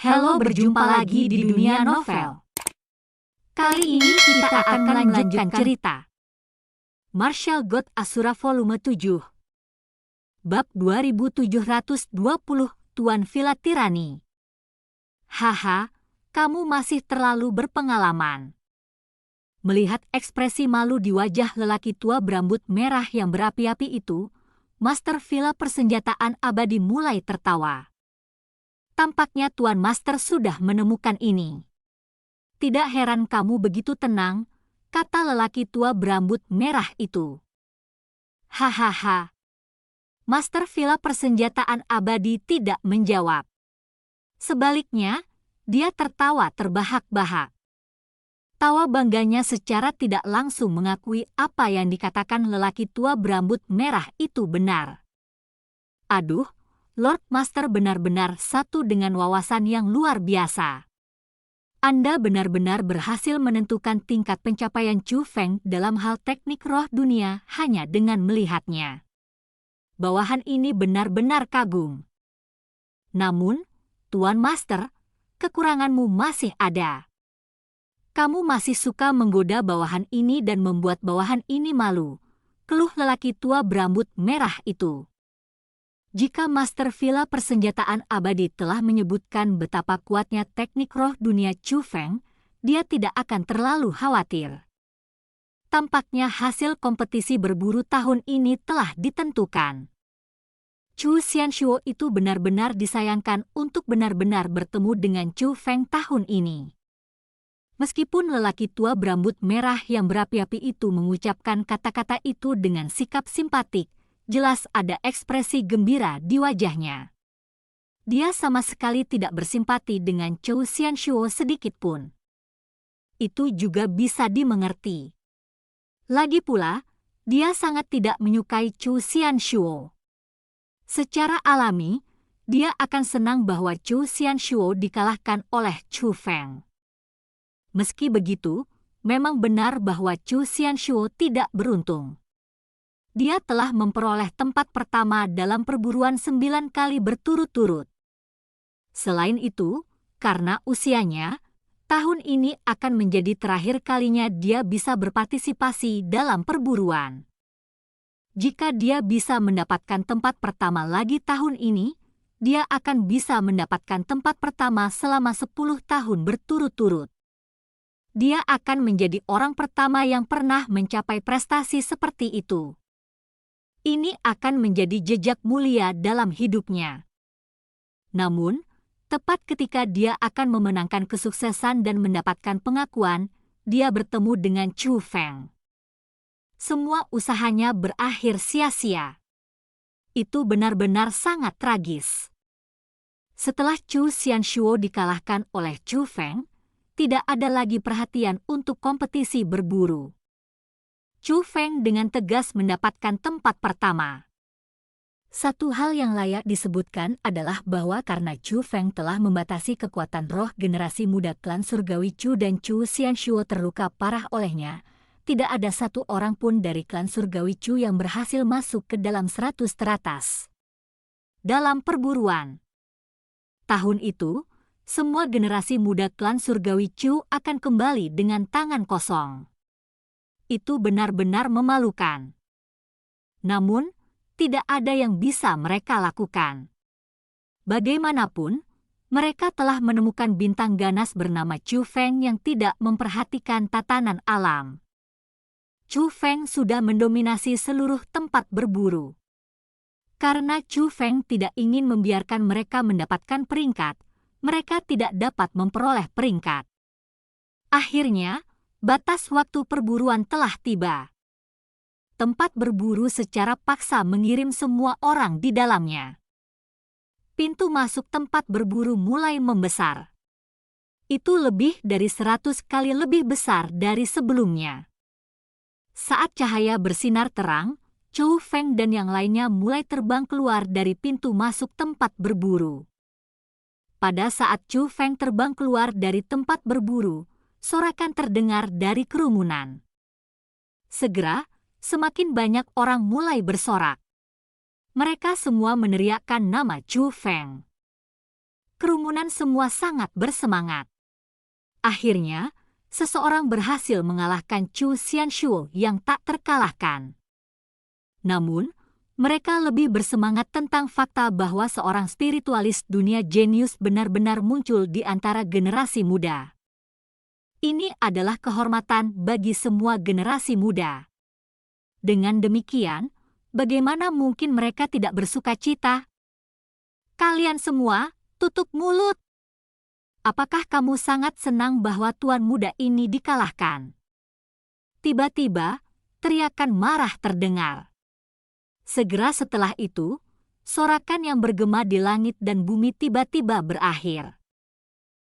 Halo, berjumpa lagi di dunia novel. Kali ini kita akan melanjutkan cerita Martial God Asura volume 7. Bab 2720, Tuan Villa Tirani. Haha, kamu masih terlalu berpengalaman. Melihat ekspresi malu di wajah lelaki tua berambut merah yang berapi-api itu, Master Villa Persenjataan Abadi mulai tertawa. Tampaknya Tuan Master sudah menemukan ini. Tidak heran kamu begitu tenang, kata lelaki tua berambut merah itu. Hahaha. Master Villa Persenjataan Abadi tidak menjawab. Sebaliknya, dia tertawa terbahak-bahak. Tawa bangganya secara tidak langsung mengakui apa yang dikatakan lelaki tua berambut merah itu benar. Aduh, Lord Master benar-benar satu dengan wawasan yang luar biasa. Anda benar-benar berhasil menentukan tingkat pencapaian Chu Feng dalam hal teknik roh dunia hanya dengan melihatnya. Bawahan ini benar-benar kagum. Namun, Tuan Master, kekuranganmu masih ada. Kamu masih suka menggoda bawahan ini dan membuat bawahan ini malu, keluh lelaki tua berambut merah itu. Jika Master Villa Persenjataan Abadi telah menyebutkan betapa kuatnya teknik roh dunia Chu Feng, dia tidak akan terlalu khawatir. Tampaknya hasil kompetisi berburu tahun ini telah ditentukan. Chu Xianshuo itu benar-benar disayangkan untuk benar-benar bertemu dengan Chu Feng tahun ini. Meskipun lelaki tua berambut merah yang berapi-api itu mengucapkan kata-kata itu dengan sikap simpatik, jelas ada ekspresi gembira di wajahnya. Dia sama sekali tidak bersimpati dengan Chu Xianshuo sedikit pun. Itu juga bisa dimengerti. Lagi pula, dia sangat tidak menyukai Chu Xianshuo. Secara alami, dia akan senang bahwa Chu Xianshuo dikalahkan oleh Chu Feng. Meski begitu, memang benar bahwa Chu Xianshuo tidak beruntung. Dia telah memperoleh tempat pertama dalam perburuan 9 kali berturut-turut. Selain itu, karena usianya, tahun ini akan menjadi terakhir kalinya dia bisa berpartisipasi dalam perburuan. Jika dia bisa mendapatkan tempat pertama lagi tahun ini, dia akan bisa mendapatkan tempat pertama selama 10 tahun berturut-turut. Dia akan menjadi orang pertama yang pernah mencapai prestasi seperti itu. Ini akan menjadi jejak mulia dalam hidupnya. Namun, tepat ketika dia akan memenangkan kesuksesan dan mendapatkan pengakuan, dia bertemu dengan Chu Feng. Semua usahanya berakhir sia-sia. Itu benar-benar sangat tragis. Setelah Chu Xianshuo dikalahkan oleh Chu Feng, tidak ada lagi perhatian untuk kompetisi berburu. Chu Feng dengan tegas mendapatkan tempat pertama. Satu hal yang layak disebutkan adalah bahwa karena Chu Feng telah membatasi kekuatan roh generasi muda klan surgawi Chu dan Chu Xianshuo terluka parah olehnya, tidak ada satu orang pun dari klan surgawi Chu yang berhasil masuk ke dalam 100 teratas. Dalam perburuan tahun itu, semua generasi muda klan surgawi Chu akan kembali dengan tangan kosong. Itu benar-benar memalukan. Namun, tidak ada yang bisa mereka lakukan. Bagaimanapun, mereka telah menemukan bintang ganas bernama Chu Feng yang tidak memperhatikan tatanan alam. Chu Feng sudah mendominasi seluruh tempat berburu. Karena Chu Feng tidak ingin membiarkan mereka mendapatkan peringkat, mereka tidak dapat memperoleh peringkat. Akhirnya, batas waktu perburuan telah tiba. Tempat berburu secara paksa mengirim semua orang di dalamnya. Pintu masuk tempat berburu mulai membesar. Itu lebih dari 100 kali lebih besar dari sebelumnya. Saat cahaya bersinar terang, Chu Feng dan yang lainnya mulai terbang keluar dari pintu masuk tempat berburu. Pada saat Chu Feng terbang keluar dari tempat berburu, sorakan terdengar dari kerumunan. Segera, semakin banyak orang mulai bersorak. Mereka semua meneriakkan nama Chu Feng. kerumunan semua sangat bersemangat. Akhirnya, seseorang berhasil mengalahkan Chu Xianshuo yang tak terkalahkan. Namun, mereka lebih bersemangat tentang fakta bahwa seorang spiritualis dunia jenius benar-benar muncul di antara generasi muda. Ini adalah kehormatan bagi semua generasi muda. Dengan demikian, bagaimana mungkin mereka tidak bersuka cita? Kalian semua, tutup mulut! Apakah kamu sangat senang bahwa tuan muda ini dikalahkan? Tiba-tiba, teriakan marah terdengar. Segera setelah itu, sorakan yang bergema di langit dan bumi tiba-tiba berakhir.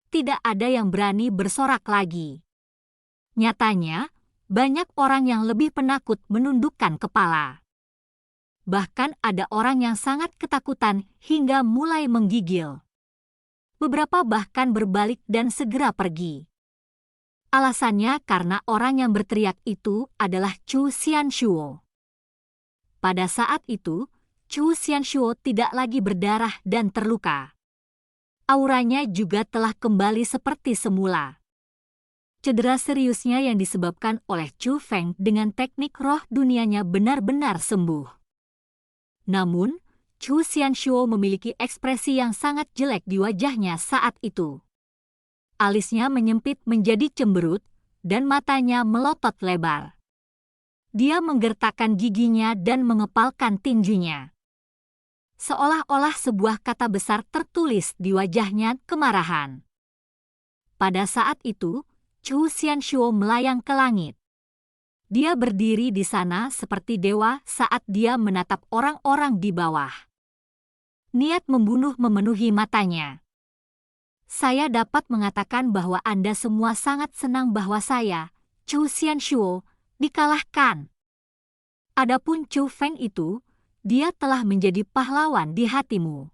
Tidak ada yang berani bersorak lagi. Nyatanya, banyak orang yang lebih penakut menundukkan kepala. Bahkan ada orang yang sangat ketakutan hingga mulai menggigil. Beberapa bahkan berbalik dan segera pergi. Alasannya karena orang yang berteriak itu adalah Chu Xianshuo. Pada saat itu, Chu Xianshuo tidak lagi berdarah dan terluka. Auranya juga telah kembali seperti semula. Cedera seriusnya yang disebabkan oleh Chu Feng dengan teknik roh dunianya benar-benar sembuh. Namun, Chu Xianshuo memiliki ekspresi yang sangat jelek di wajahnya saat itu. Alisnya menyempit menjadi cemberut, dan matanya melotot lebar. Dia menggertakkan giginya dan mengepalkan tinjunya. Seolah-olah sebuah kata besar tertulis di wajahnya, kemarahan. Pada saat itu, Chu Xianshuo melayang ke langit. Dia berdiri di sana seperti dewa saat dia menatap orang-orang di bawah. Niat membunuh memenuhi matanya. Saya dapat mengatakan bahwa Anda semua sangat senang bahwa saya, Chu Xianshuo, dikalahkan. Adapun Chu Feng itu, dia telah menjadi pahlawan di hatimu.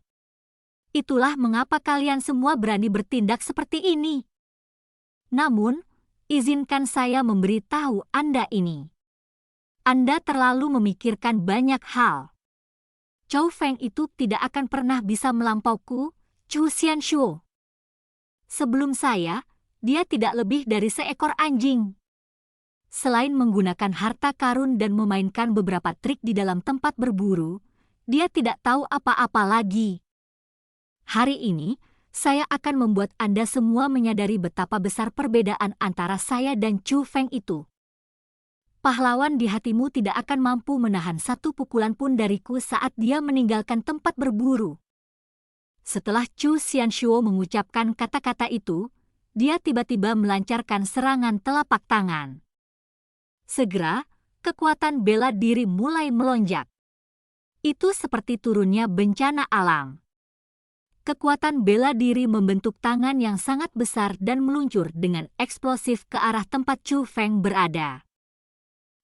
Itulah mengapa kalian semua berani bertindak seperti ini. Namun, izinkan saya memberitahu Anda ini. Anda terlalu memikirkan banyak hal. Chu Feng itu tidak akan pernah bisa melampauku, Chu Xianshuo. Sebelum saya, dia tidak lebih dari seekor anjing. Selain menggunakan harta karun dan memainkan beberapa trik di dalam tempat berburu, dia tidak tahu apa-apa lagi. Hari ini, saya akan membuat Anda semua menyadari betapa besar perbedaan antara saya dan Chu Feng itu. Pahlawan di hatimu tidak akan mampu menahan satu pukulan pun dariku saat dia meninggalkan tempat berburu. Setelah Chu Xianshuo mengucapkan kata-kata itu, dia tiba-tiba melancarkan serangan telapak tangan. Segera, kekuatan bela diri mulai melonjak. Itu seperti turunnya bencana alam. Kekuatan bela diri membentuk tangan yang sangat besar dan meluncur dengan eksplosif ke arah tempat Chu Feng berada.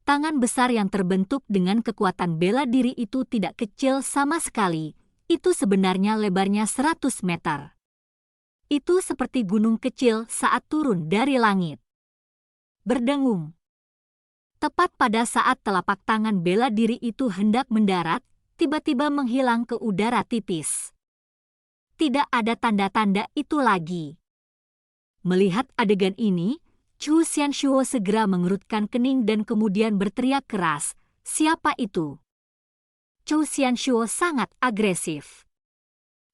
Tangan besar yang terbentuk dengan kekuatan bela diri itu tidak kecil sama sekali, itu sebenarnya lebarnya 100 meter. Itu seperti gunung kecil saat turun dari langit. Berdengung. Tepat pada saat telapak tangan bela diri itu hendak mendarat, tiba-tiba menghilang ke udara tipis. Tidak ada tanda-tanda itu lagi. Melihat adegan ini, Chu Xianshuo segera mengerutkan kening dan kemudian berteriak keras, "Siapa itu?" Chu Xianshuo sangat agresif.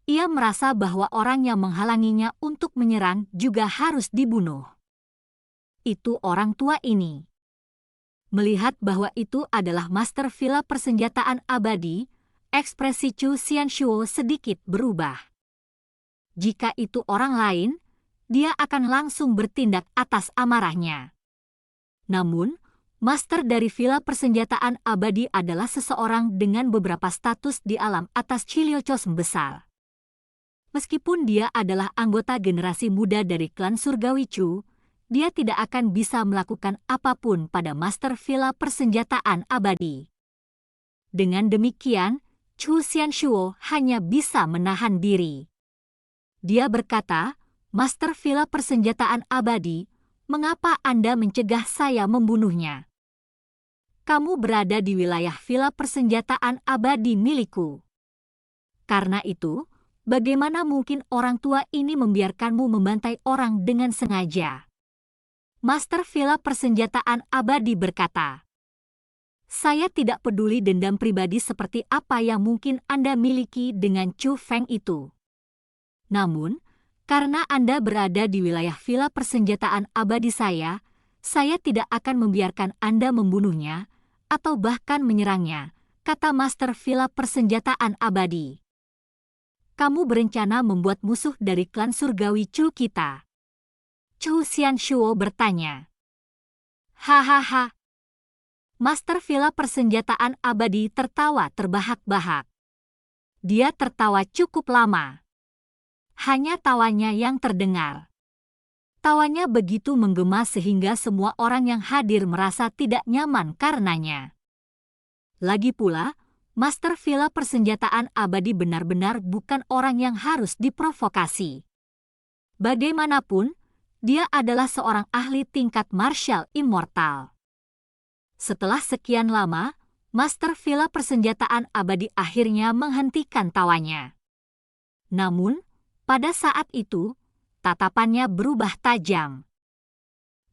Ia merasa bahwa orang yang menghalanginya untuk menyerang juga harus dibunuh. Itu orang tua ini. Melihat bahwa itu adalah master villa persenjataan abadi, ekspresi Chu Xianshuo sedikit berubah. Jika itu orang lain, dia akan langsung bertindak atas amarahnya. Namun, master dari villa persenjataan abadi adalah seseorang dengan beberapa status di alam atas Chiliocos besar. Meskipun dia adalah anggota generasi muda dari klan surgawi Chu, dia tidak akan bisa melakukan apapun pada master villa persenjataan abadi. Dengan demikian, Chu Xianshuo hanya bisa menahan diri. Dia berkata, "Master villa persenjataan abadi, mengapa Anda mencegah saya membunuhnya? Kamu berada di wilayah villa persenjataan abadi milikku. Karena itu, Bagaimana mungkin orang tua ini membiarkanmu membantai orang dengan sengaja? Master Villa Persenjataan Abadi berkata, "Saya tidak peduli dendam pribadi seperti apa yang mungkin Anda miliki dengan Chu Feng itu. Namun, karena Anda berada di wilayah Villa Persenjataan Abadi saya tidak akan membiarkan Anda membunuhnya atau bahkan menyerangnya," kata Master Villa Persenjataan Abadi. "Kamu berencana membuat musuh dari klan surgawi Chu kita?" Chu Xianshuo bertanya. "Hahaha." Master Villa Persenjataan Abadi tertawa terbahak-bahak. Dia tertawa cukup lama. Hanya tawanya yang terdengar. Tawanya begitu menggema sehingga semua orang yang hadir merasa tidak nyaman karenanya. Lagi pula, Master Villa Persenjataan Abadi benar-benar bukan orang yang harus diprovokasi. Bagaimanapun, dia adalah seorang ahli tingkat martial immortal. Setelah sekian lama, Master Villa Persenjataan Abadi akhirnya menghentikan tawanya. Namun, pada saat itu, tatapannya berubah tajam.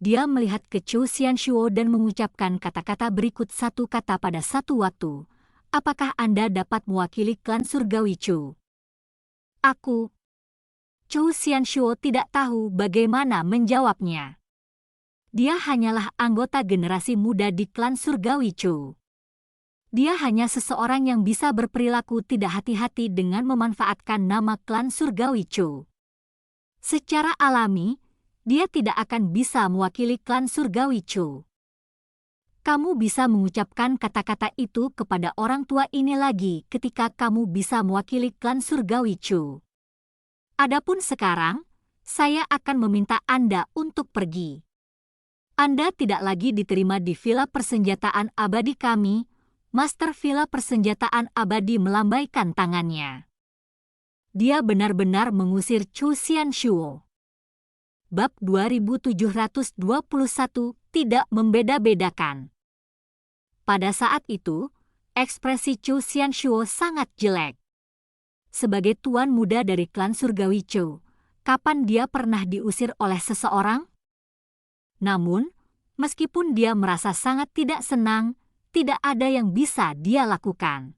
Dia melihat ke Chu Xianshuo dan mengucapkan kata-kata berikut satu kata pada satu waktu. "Apakah Anda dapat mewakili klan surgawi Chu?" "Aku." Chu Xianshuo tidak tahu bagaimana menjawabnya. Dia hanyalah anggota generasi muda di klan surgawi Chu. Dia hanya seseorang yang bisa berperilaku tidak hati-hati dengan memanfaatkan nama klan surgawi Chu. Secara alami, dia tidak akan bisa mewakili klan surgawi Chu. Kamu bisa mengucapkan kata-kata itu kepada orang tua ini lagi ketika kamu bisa mewakili klan surgawi Chu. Adapun sekarang, saya akan meminta Anda untuk pergi. Anda tidak lagi diterima di Villa Persenjataan Abadi kami." Master Villa Persenjataan Abadi melambaikan tangannya. Dia benar-benar mengusir Chu Xianshuo. Bab 2721 tidak membeda-bedakan. Pada saat itu, ekspresi Chu Xianshuo sangat jelek. Sebagai tuan muda dari klan surgawi Chu, kapan dia pernah diusir oleh seseorang? Namun, meskipun dia merasa sangat tidak senang, tidak ada yang bisa dia lakukan.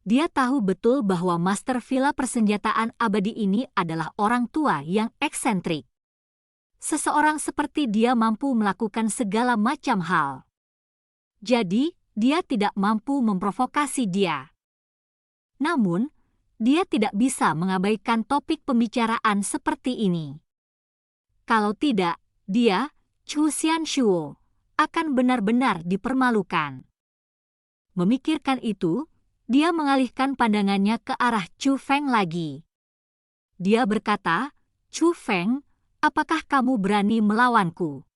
Dia tahu betul bahwa Master Villa Persenjataan Abadi ini adalah orang tua yang eksentrik. Seseorang seperti dia mampu melakukan segala macam hal. Jadi, dia tidak mampu memprovokasi dia. Namun, dia tidak bisa mengabaikan topik pembicaraan seperti ini. Kalau tidak, dia, Chu Xianshuo, akan benar-benar dipermalukan. Memikirkan itu, dia mengalihkan pandangannya ke arah Chu Feng lagi. Dia berkata, "Chu Feng, apakah kamu berani melawanku?"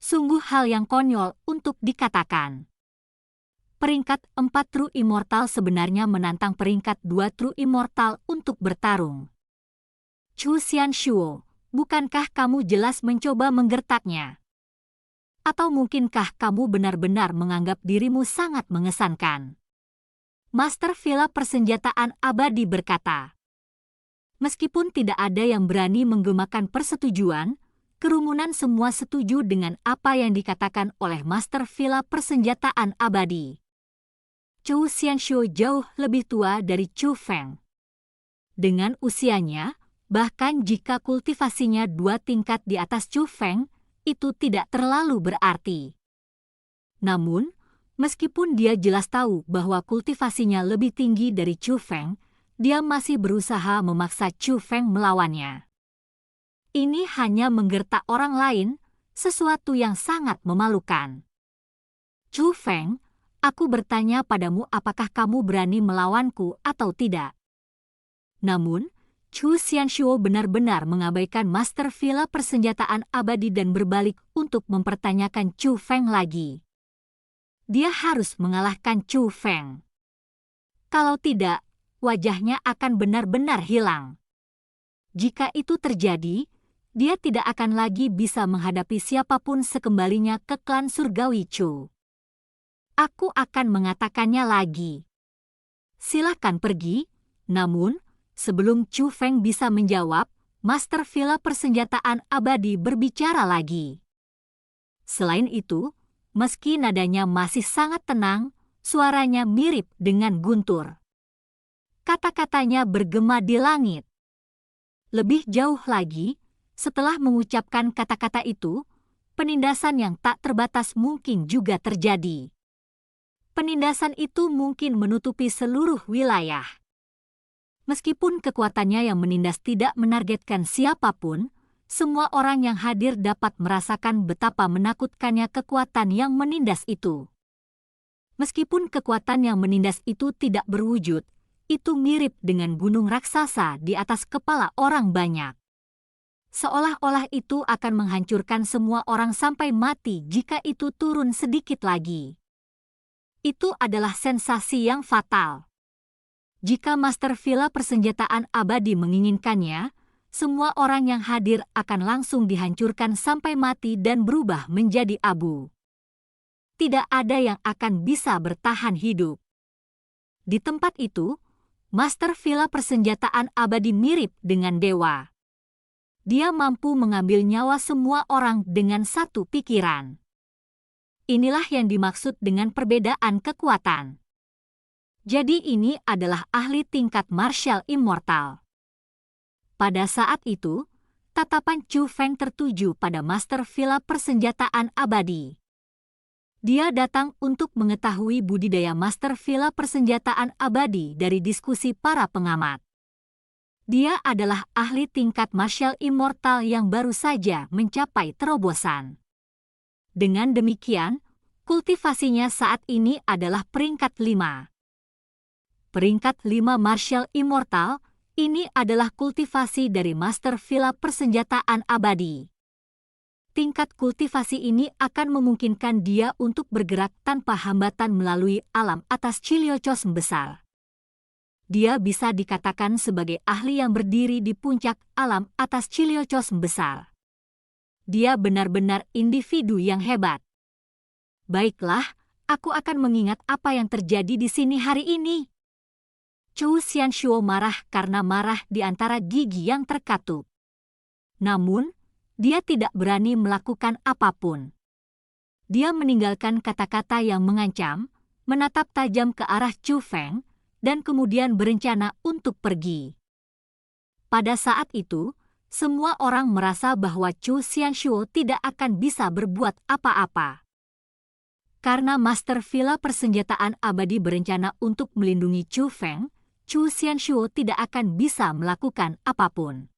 Sungguh hal yang konyol untuk dikatakan. Peringkat 4 True Immortal sebenarnya menantang peringkat 2 True Immortal untuk bertarung. Chu Xianshuo, bukankah kamu jelas mencoba menggertaknya? Atau mungkinkah kamu benar-benar menganggap dirimu sangat mengesankan? Master Villa Persenjataan Abadi berkata. Meskipun tidak ada yang berani menggemakan persetujuan, kerumunan semua setuju dengan apa yang dikatakan oleh Master Villa Persenjataan Abadi. Chu Xianshuo jauh lebih tua dari Chu Feng. Dengan usianya, bahkan jika kultivasinya 2 tingkat di atas Chu Feng, itu tidak terlalu berarti. Namun, meskipun dia jelas tahu bahwa kultivasinya lebih tinggi dari Chu Feng, dia masih berusaha memaksa Chu Feng melawannya. Ini hanya menggertak orang lain, sesuatu yang sangat memalukan. "Chu Feng, aku bertanya padamu apakah kamu berani melawanku atau tidak?" Namun, Chu Xianshuo benar-benar mengabaikan Master Villa Persenjataan Abadi dan berbalik untuk mempertanyakan Chu Feng lagi. Dia harus mengalahkan Chu Feng. Kalau tidak, wajahnya akan benar-benar hilang. Jika itu terjadi, dia tidak akan lagi bisa menghadapi siapapun sekembalinya ke klan surgawi Chu. Aku akan mengatakannya lagi. Silakan pergi, namun Sebelum Chu Feng bisa menjawab, Master Villa Persenjataan Abadi berbicara lagi. Selain itu, meski nadanya masih sangat tenang, suaranya mirip dengan guntur. Kata-katanya bergema di langit. Lebih jauh lagi, setelah mengucapkan kata-kata itu, penindasan yang tak terbatas mungkin juga terjadi. Penindasan itu mungkin menutupi seluruh wilayah. Meskipun kekuatannya yang menindas tidak menargetkan siapapun, semua orang yang hadir dapat merasakan betapa menakutkannya kekuatan yang menindas itu. Meskipun kekuatan yang menindas itu tidak berwujud, itu mirip dengan gunung raksasa di atas kepala orang banyak. Seolah-olah itu akan menghancurkan semua orang sampai mati jika itu turun sedikit lagi. Itu adalah sensasi yang fatal. Jika Master Villa Persenjataan Abadi menginginkannya, semua orang yang hadir akan langsung dihancurkan sampai mati dan berubah menjadi abu. Tidak ada yang akan bisa bertahan hidup. Di tempat itu, Master Villa Persenjataan Abadi mirip dengan dewa. Dia mampu mengambil nyawa semua orang dengan satu pikiran. Inilah yang dimaksud dengan perbedaan kekuatan. Jadi ini adalah ahli tingkat martial immortal. Pada saat itu, tatapan Chu Feng tertuju pada Master Villa Persenjataan Abadi. Dia datang untuk mengetahui budidaya Master Villa Persenjataan Abadi dari diskusi para pengamat. Dia adalah ahli tingkat martial immortal yang baru saja mencapai terobosan. Dengan demikian, kultivasinya saat ini adalah peringkat 5. Peringkat 5 martial immortal, ini adalah kultivasi dari Master Villa Persenjataan Abadi. Tingkat kultivasi ini akan memungkinkan dia untuk bergerak tanpa hambatan melalui alam atas Chiliocos besar. Dia bisa dikatakan sebagai ahli yang berdiri di puncak alam atas Chiliocos besar. Dia benar-benar individu yang hebat. Baiklah, aku akan mengingat apa yang terjadi di sini hari ini. Zhou Xianshuo marah karena marah di antara gigi yang terkatup. Namun, dia tidak berani melakukan apapun. Dia meninggalkan kata-kata yang mengancam, menatap tajam ke arah Chu Feng, dan kemudian berencana untuk pergi. Pada saat itu, semua orang merasa bahwa Zhou Xianshuo tidak akan bisa berbuat apa-apa. Karena Master Villa Persenjataan Abadi berencana untuk melindungi Chu Feng, Zhou Xianshuo tidak akan bisa melakukan apapun.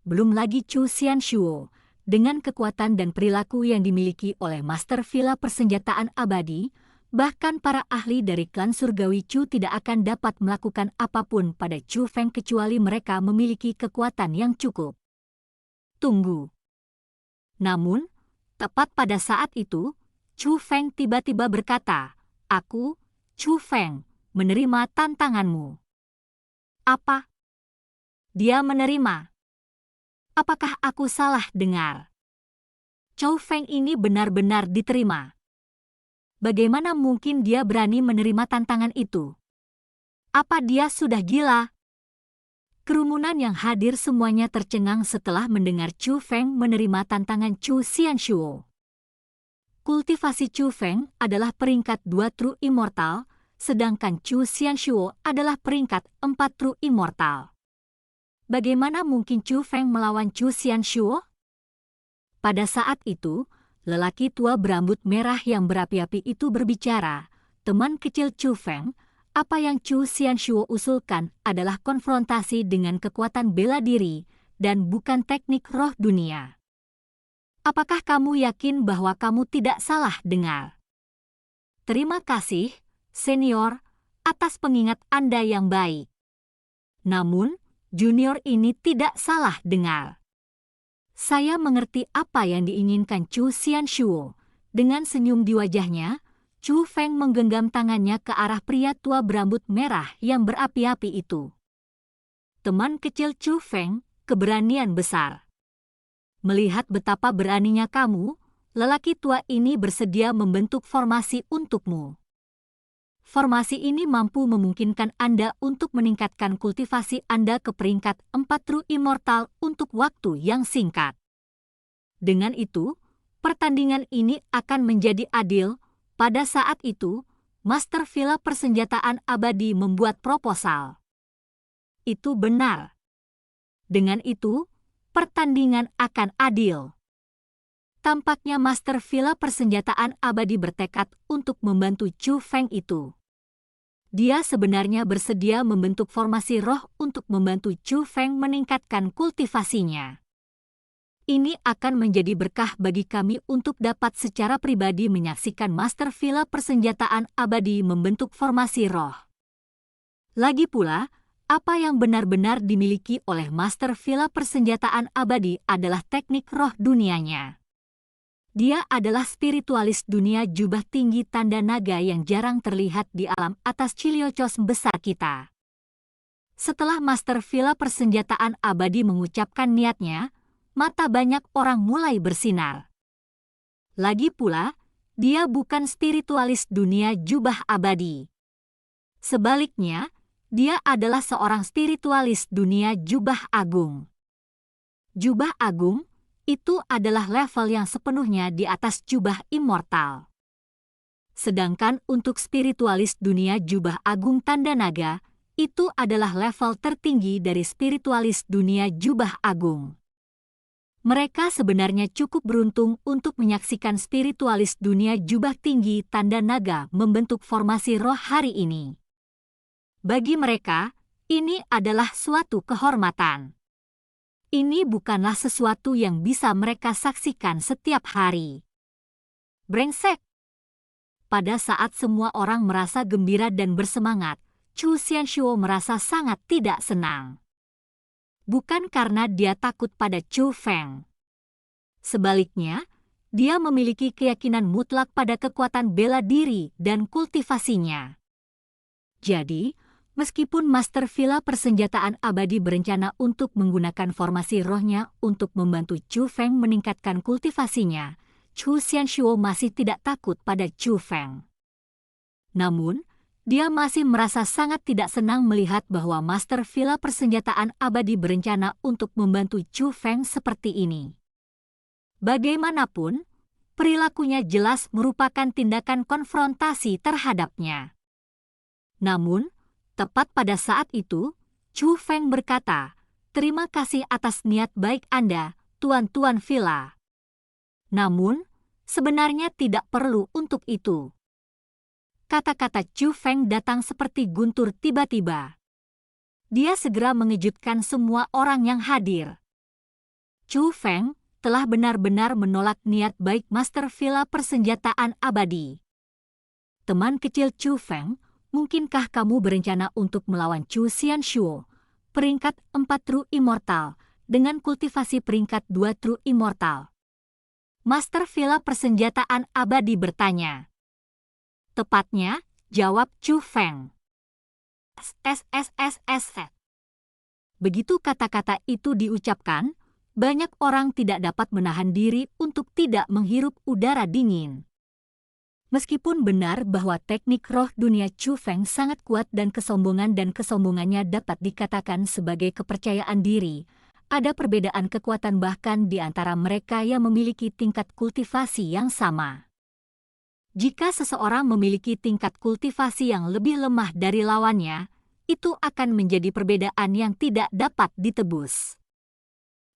Belum lagi Zhou Xianshuo, dengan kekuatan dan perilaku yang dimiliki oleh Master Villa Persenjataan Abadi, bahkan para ahli dari klan surgawi Chu tidak akan dapat melakukan apapun pada Chu Feng kecuali mereka memiliki kekuatan yang cukup. Tunggu. Namun, tepat pada saat itu, Chu Feng tiba-tiba berkata, "Aku, Chu Feng, menerima tantanganmu." Apa? Dia menerima. Apakah aku salah dengar? Chu Feng ini benar-benar diterima. Bagaimana mungkin dia berani menerima tantangan itu? Apa dia sudah gila? Kerumunan yang hadir semuanya tercengang setelah mendengar Chu Feng menerima tantangan Zhou Xianshuo. Kultivasi Chu Feng adalah peringkat 2 True Immortal, sedangkan Zhou Xianshuo adalah peringkat 4 True Immortal. Bagaimana mungkin Chu Feng melawan Zhou Xianshuo? Pada saat itu, lelaki tua berambut merah yang berapi-api itu berbicara, "Teman kecil Chu Feng, apa yang Zhou Xianshuo usulkan adalah konfrontasi dengan kekuatan bela diri dan bukan teknik roh dunia. Apakah kamu yakin bahwa kamu tidak salah dengar?" Terima kasih, senior, atas pengingat Anda yang baik. Namun, junior ini tidak salah dengar. Saya mengerti apa yang diinginkan Zhou Xianshuo. Dengan senyum di wajahnya, Chu Feng menggenggam tangannya ke arah pria tua berambut merah yang berapi-api itu. "Teman kecil Chu Feng, keberanian besar. Melihat betapa beraninya kamu, lelaki tua ini bersedia membentuk formasi untukmu." Formasi ini mampu memungkinkan Anda untuk meningkatkan kultivasi Anda ke peringkat 4 True Immortal untuk waktu yang singkat. Dengan itu, pertandingan ini akan menjadi adil. Pada saat itu, Master Villa Persenjataan Abadi membuat proposal. Itu benar. Dengan itu, pertandingan akan adil. Tampaknya Master Villa Persenjataan Abadi bertekad untuk membantu Chu Feng itu. Dia sebenarnya bersedia membentuk formasi roh untuk membantu Chu Feng meningkatkan kultivasinya. Ini akan menjadi berkah bagi kami untuk dapat secara pribadi menyaksikan Master Villa Persenjataan Abadi membentuk formasi roh. Lagi pula, apa yang benar-benar dimiliki oleh Master Villa Persenjataan Abadi adalah teknik roh dunianya. Dia adalah spiritualis dunia jubah tinggi tanda naga yang jarang terlihat di alam atas Chiliocos besar kita. Setelah Master Villa Persenjataan Abadi mengucapkan niatnya, mata banyak orang mulai bersinar. Lagi pula, dia bukan spiritualis dunia jubah abadi. Sebaliknya, dia adalah seorang spiritualis dunia jubah agung. Jubah agung itu adalah level yang sepenuhnya di atas jubah immortal. Sedangkan untuk spiritualis dunia jubah agung tanda naga, itu adalah level tertinggi dari spiritualis dunia jubah agung. Mereka sebenarnya cukup beruntung untuk menyaksikan spiritualis dunia jubah tinggi tanda naga membentuk formasi roh hari ini. Bagi mereka, ini adalah suatu kehormatan. Ini bukanlah sesuatu yang bisa mereka saksikan setiap hari. Brengsek! Pada saat semua orang merasa gembira dan bersemangat, Chu Xianshuo merasa sangat tidak senang. Bukan karena dia takut pada Chu Feng. Sebaliknya, dia memiliki keyakinan mutlak pada kekuatan bela diri dan kultivasinya. Jadi, meskipun Master Villa Persenjataan Abadi berencana untuk menggunakan formasi rohnya untuk membantu Chu Feng meningkatkan kultivasinya, Chu Xianshuo masih tidak takut pada Chu Feng. Namun, dia masih merasa sangat tidak senang melihat bahwa Master Villa Persenjataan Abadi berencana untuk membantu Chu Feng seperti ini. Bagaimanapun, perilakunya jelas merupakan tindakan konfrontasi terhadapnya. Namun, tepat pada saat itu, Chu Feng berkata, "Terima kasih atas niat baik Anda, Tuan-Tuan Villa. Namun, sebenarnya tidak perlu untuk itu." Kata-kata Chu Feng datang seperti guntur tiba-tiba. Dia segera mengejutkan semua orang yang hadir. Chu Feng telah benar-benar menolak niat baik Master Villa Persenjataan Abadi. Teman kecil Chu Feng, mungkinkah kamu berencana untuk melawan Chu Xianshuo, peringkat 4 True Immortal, dengan kultivasi peringkat 2 True Immortal? Master Villa Persenjataan Abadi bertanya. Tepatnya, jawab Chu Feng. SSSSS. Begitu kata-kata itu diucapkan, banyak orang tidak dapat menahan diri untuk tidak menghirup udara dingin. Meskipun benar bahwa teknik roh dunia Chu Feng sangat kuat dan kesombongannya dapat dikatakan sebagai kepercayaan diri, ada perbedaan kekuatan bahkan di antara mereka yang memiliki tingkat kultivasi yang sama. Jika seseorang memiliki tingkat kultivasi yang lebih lemah dari lawannya, itu akan menjadi perbedaan yang tidak dapat ditebus.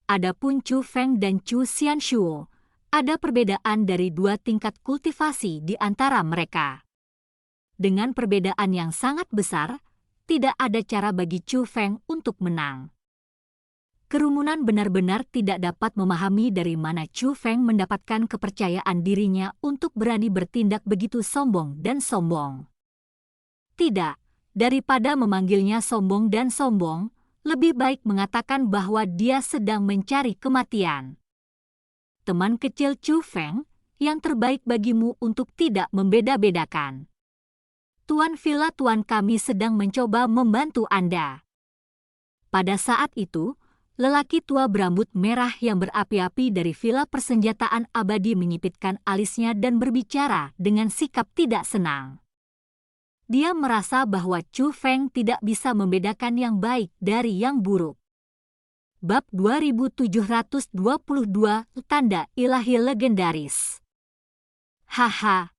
Adapun Chu Feng dan Chu Xianshuo, ada perbedaan dari 2 tingkat kultivasi di antara mereka. Dengan perbedaan yang sangat besar, tidak ada cara bagi Chu Feng untuk menang. Kerumunan benar-benar tidak dapat memahami dari mana Chu Feng mendapatkan kepercayaan dirinya untuk berani bertindak begitu sombong dan sombong. Tidak, daripada memanggilnya sombong dan sombong, lebih baik mengatakan bahwa dia sedang mencari kematian. Teman kecil Chu Feng, yang terbaik bagimu untuk tidak membeda-bedakan. Tuan Villa, tuan kami sedang mencoba membantu Anda. Pada saat itu, lelaki tua berambut merah yang berapi-api dari Villa Persenjataan Abadi menyipitkan alisnya dan berbicara dengan sikap tidak senang. Dia merasa bahwa Chu Feng tidak bisa membedakan yang baik dari yang buruk. Bab 2722, Tanda Ilahi Legendaris. Haha.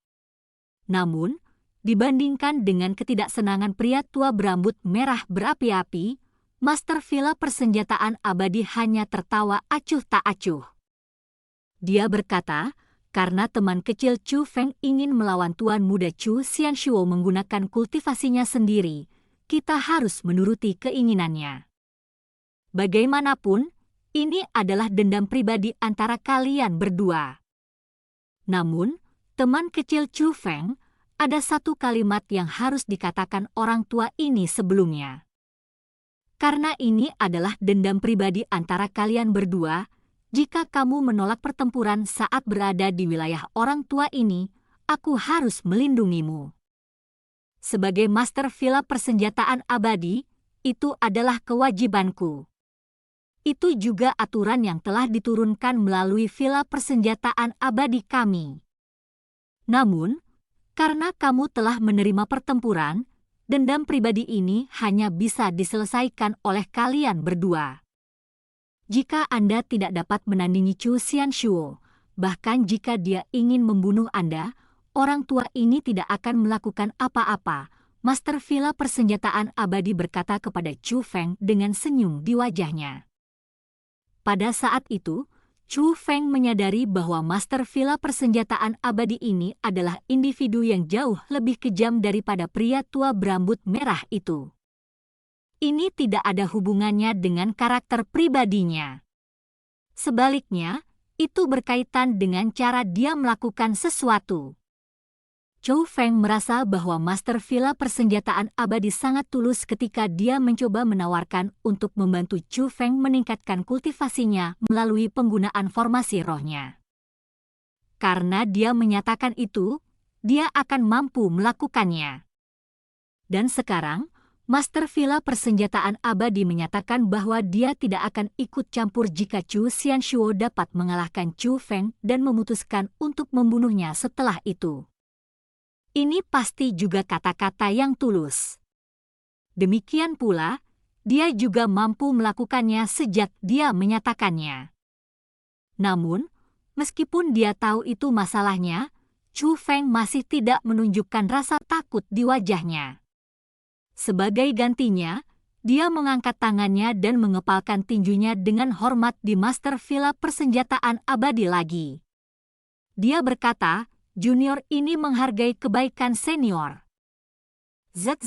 Namun, dibandingkan dengan ketidaksenangan pria tua berambut merah berapi-api, Master Villa Persenjataan Abadi hanya tertawa acuh tak acuh. Dia berkata, karena teman kecil Chu Feng ingin melawan Tuan Muda Chu Xianshuo menggunakan kultivasinya sendiri, kita harus menuruti keinginannya. Bagaimanapun, ini adalah dendam pribadi antara kalian berdua. Namun, teman kecil Chu Feng, ada satu kalimat yang harus dikatakan orang tua ini sebelumnya. Karena ini adalah dendam pribadi antara kalian berdua, jika kamu menolak pertempuran saat berada di wilayah orang tua ini, aku harus melindungimu. Sebagai Master Villa Persenjataan Abadi, itu adalah kewajibanku. Itu juga aturan yang telah diturunkan melalui Villa Persenjataan Abadi kami. Namun, karena kamu telah menerima pertempuran, dendam pribadi ini hanya bisa diselesaikan oleh kalian berdua. Jika Anda tidak dapat menandingi Chu Xianshuo, bahkan jika dia ingin membunuh Anda, orang tua ini tidak akan melakukan apa-apa, Master Villa Persenjataan Abadi berkata kepada Chu Feng dengan senyum di wajahnya. Pada saat itu, Chu Feng menyadari bahwa Master Villa Persenjataan Abadi ini adalah individu yang jauh lebih kejam daripada pria tua berambut merah itu. Ini tidak ada hubungannya dengan karakter pribadinya. Sebaliknya, itu berkaitan dengan cara dia melakukan sesuatu. Chu Feng merasa bahwa Master Villa Persenjataan Abadi sangat tulus ketika dia mencoba menawarkan untuk membantu Chu Feng meningkatkan kultivasinya melalui penggunaan formasi rohnya. Karena dia menyatakan itu, dia akan mampu melakukannya. Dan sekarang, Master Villa Persenjataan Abadi menyatakan bahwa dia tidak akan ikut campur jika Chu Xianshuo dapat mengalahkan Chu Feng dan memutuskan untuk membunuhnya setelah itu. Ini pasti juga kata-kata yang tulus. Demikian pula, dia juga mampu melakukannya sejak dia menyatakannya. Namun, meskipun dia tahu itu masalahnya, Chu Feng masih tidak menunjukkan rasa takut di wajahnya. Sebagai gantinya, dia mengangkat tangannya dan mengepalkan tinjunya dengan hormat di Master Villa Persenjataan Abadi lagi. Dia berkata, junior ini menghargai kebaikan senior. Zat.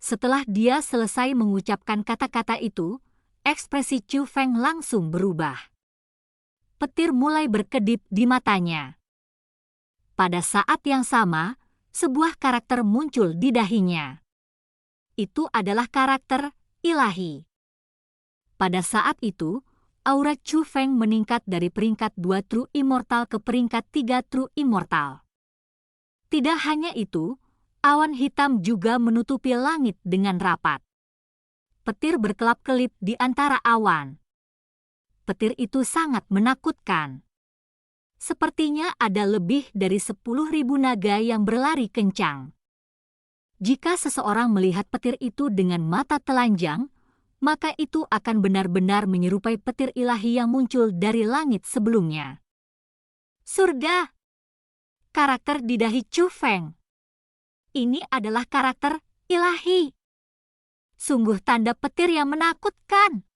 Setelah dia selesai mengucapkan kata-kata itu, ekspresi Chu Feng langsung berubah. Petir mulai berkedip di matanya. Pada saat yang sama, sebuah karakter muncul di dahinya. Itu adalah karakter ilahi. Pada saat itu, aura Chu Feng meningkat dari peringkat 2 True Immortal ke peringkat 3 True Immortal. Tidak hanya itu, awan hitam juga menutupi langit dengan rapat. Petir berkelap-kelip di antara awan. Petir itu sangat menakutkan. Sepertinya ada lebih dari 10.000 naga yang berlari kencang. Jika seseorang melihat petir itu dengan mata telanjang, maka itu akan benar-benar menyerupai petir ilahi yang muncul dari langit sebelumnya. Surga! Karakter di dahi Chu Feng. Ini adalah karakter ilahi. Sungguh tanda petir yang menakutkan.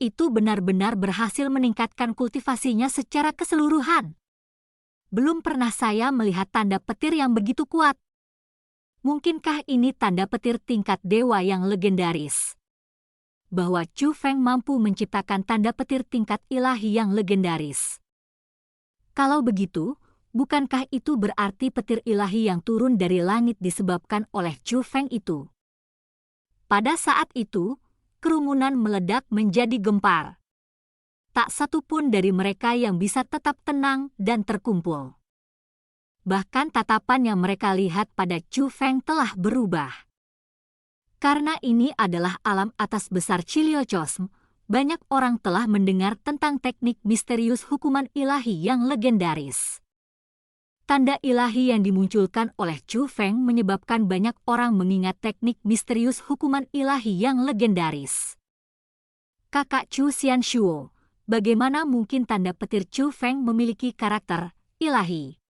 Itu benar-benar berhasil meningkatkan kultivasinya secara keseluruhan. Belum pernah saya melihat tanda petir yang begitu kuat. Mungkinkah ini tanda petir tingkat dewa yang legendaris? Bahwa Chu Feng mampu menciptakan tanda petir tingkat ilahi yang legendaris. Kalau begitu, bukankah itu berarti petir ilahi yang turun dari langit disebabkan oleh Chu Feng itu? Pada saat itu, kerumunan meledak menjadi gempar. Tak satu pun dari mereka yang bisa tetap tenang dan terkumpul. Bahkan tatapan yang mereka lihat pada Chu Feng telah berubah. Karena ini adalah alam atas besar Chiliocosm, banyak orang telah mendengar tentang teknik misterius hukuman ilahi yang legendaris. Tanda ilahi yang dimunculkan oleh Chu Feng menyebabkan banyak orang mengingat teknik misterius hukuman ilahi yang legendaris. Kakak Chu Xianshuo, bagaimana mungkin tanda petir Chu Feng memiliki karakter ilahi?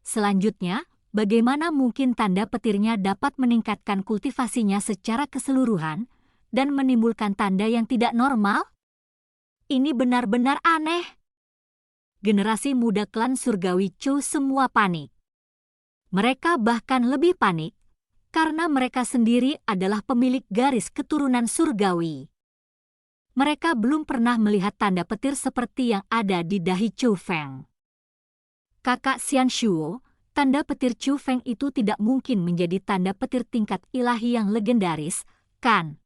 Selanjutnya, bagaimana mungkin tanda petirnya dapat meningkatkan kultivasinya secara keseluruhan dan menimbulkan tanda yang tidak normal? Ini benar-benar aneh. Generasi muda klan surgawi Chu semua panik. Mereka bahkan lebih panik karena mereka sendiri adalah pemilik garis keturunan surgawi. Mereka belum pernah melihat tanda petir seperti yang ada di dahi Chu Feng. Kakak Xianshuo, tanda petir Chu Feng itu tidak mungkin menjadi tanda petir tingkat ilahi yang legendaris, kan?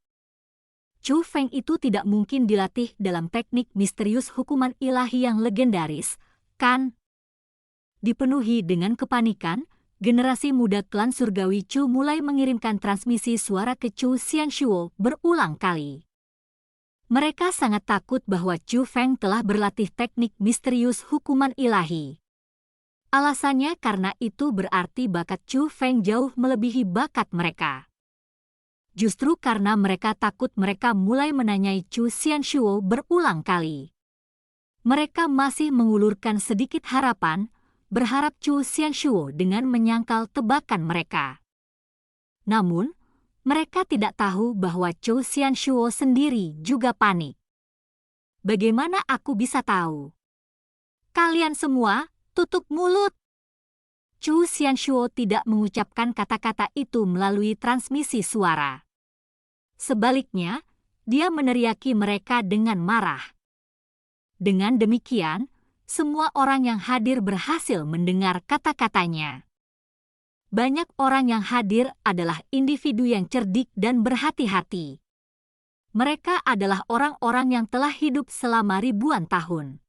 Chu Feng itu tidak mungkin dilatih dalam teknik misterius hukuman ilahi yang legendaris, kan? Dipenuhi dengan kepanikan, generasi muda klan surgawi Chu mulai mengirimkan transmisi suara ke Chu Xianshuo berulang kali. Mereka sangat takut bahwa Chu Feng telah berlatih teknik misterius hukuman ilahi. Alasannya karena itu berarti bakat Chu Feng jauh melebihi bakat mereka. Justru karena mereka takut, mereka mulai menanyai Chu Xianshuo berulang kali. Mereka masih mengulurkan sedikit harapan, berharap Chu Xianshuo dengan menyangkal tebakan mereka. Namun, mereka tidak tahu bahwa Chu Xianshuo sendiri juga panik. Bagaimana aku bisa tahu? Kalian semua, tutup mulut! Chu Xianshuo tidak mengucapkan kata-kata itu melalui transmisi suara. Sebaliknya, dia meneriaki mereka dengan marah. Dengan demikian, semua orang yang hadir berhasil mendengar kata-katanya. Banyak orang yang hadir adalah individu yang cerdik dan berhati-hati. Mereka adalah orang-orang yang telah hidup selama ribuan tahun.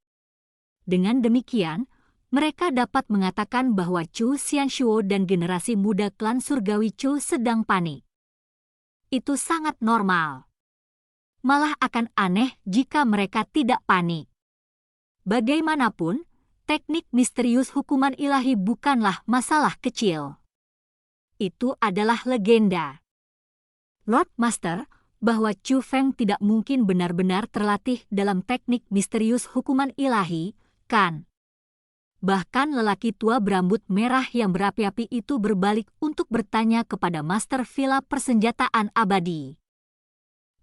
Dengan demikian, mereka dapat mengatakan bahwa Chu Xianshuo dan generasi muda klan surgawi Chu sedang panik. Itu sangat normal. Malah akan aneh jika mereka tidak panik. Bagaimanapun, teknik misterius hukuman ilahi bukanlah masalah kecil. Itu adalah legenda. Lord Master, bahwa Chu Feng tidak mungkin benar-benar terlatih dalam teknik misterius hukuman ilahi, kan? Bahkan lelaki tua berambut merah yang berapi-api itu berbalik untuk bertanya kepada Master Villa Persenjataan Abadi.